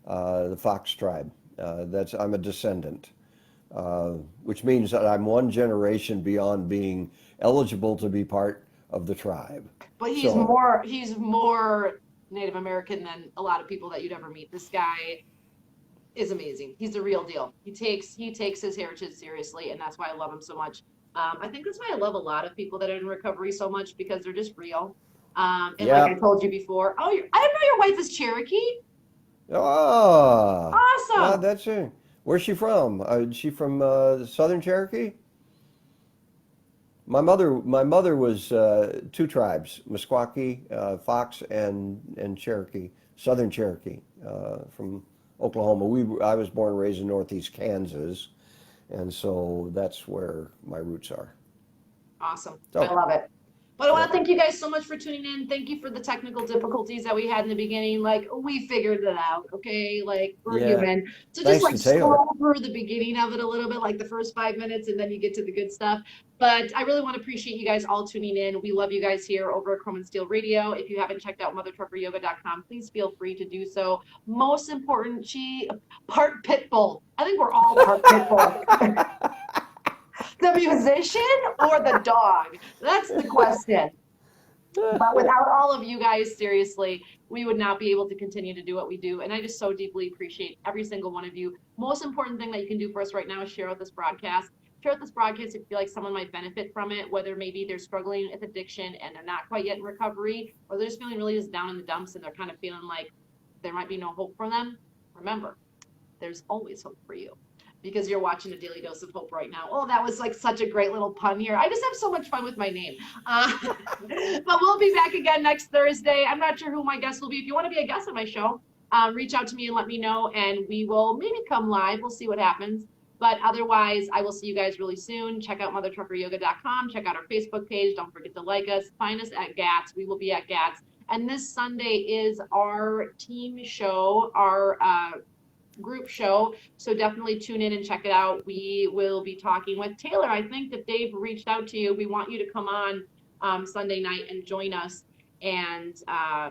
Speaker 4: the Fox tribe. I'm a descendant, which means that I'm one generation beyond being eligible to be part of the tribe.
Speaker 3: But he's
Speaker 4: So,
Speaker 3: more Native American than a lot of people that you'd ever meet. This guy is amazing. He's the real deal. He takes his heritage seriously, and that's why I love him so much. I think that's why I love a lot of people that are in recovery so much, because they're just real. And like I
Speaker 4: yeah.
Speaker 3: told you before, I didn't know your wife is Cherokee.
Speaker 4: Ah,
Speaker 3: Awesome.
Speaker 4: that's it. Where's she from? Is she from Southern Cherokee? My mother was two tribes, Meskwaki, Fox, and Cherokee, Southern Cherokee, from Oklahoma. I was born and raised in Northeast Kansas, and so that's where my roots are.
Speaker 3: Awesome. I
Speaker 4: So,
Speaker 3: love it. But I want to
Speaker 4: yep,
Speaker 3: thank you guys so much for tuning in. Thank you for the technical difficulties that we had in the beginning. Like, we figured it out, okay? Like, we're
Speaker 4: yeah.
Speaker 3: human. So just
Speaker 4: Thanks
Speaker 3: like
Speaker 4: to Taylor.
Speaker 3: scroll through the beginning of it a little bit, like the first 5 minutes, and then you get to the good stuff. But I really want to appreciate you guys all tuning in. We love you guys here over at Chrome and Steel Radio. If you haven't checked out mothertruckeryoga.com, please feel free to do so. Most important, she part pit bull. I think we're all part pit bull. The musician or the dog? That's the question. But without all of you guys, seriously, we would not be able to continue to do what we do. And I just so deeply appreciate every single one of you. Most important thing that you can do for us right now is share out this broadcast. Share out this broadcast if you feel like someone might benefit from it, whether maybe they're struggling with addiction and they're not quite yet in recovery, or they're just feeling really just down in the dumps and they're kind of feeling like there might be no hope for them. Remember, there's always hope for you, because you're watching a Daily Dose of Hope right now. Oh, that was like such a great little pun here. I just have so much fun with my name. But we'll be back again next Thursday. I'm not sure who my guest will be. If you want to be a guest on my show, reach out to me and let me know, and we will maybe come live. We'll see what happens. But otherwise, I will see you guys really soon. Check out mothertruckeryoga.com. Check out our Facebook page. Don't forget to like us. Find us at GATS. We will be at GATS. And this Sunday is our team show, our group show. So definitely tune in and check it out. We will be talking with Taylor. I think that Dave reached out to you. We want you to come on Sunday night and join us. And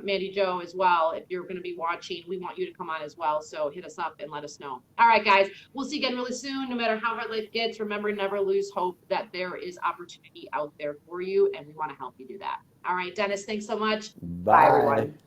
Speaker 3: Mandy Joe as well. If you're going to be watching, we want you to come on as well. So hit us up and let us know. All right, guys. We'll see you again really soon. No matter how hard life gets, remember, never lose hope that there is opportunity out there for you. And we want to help you do that. All right, Dennis, thanks so much. Bye,
Speaker 4: Bye.
Speaker 3: everyone.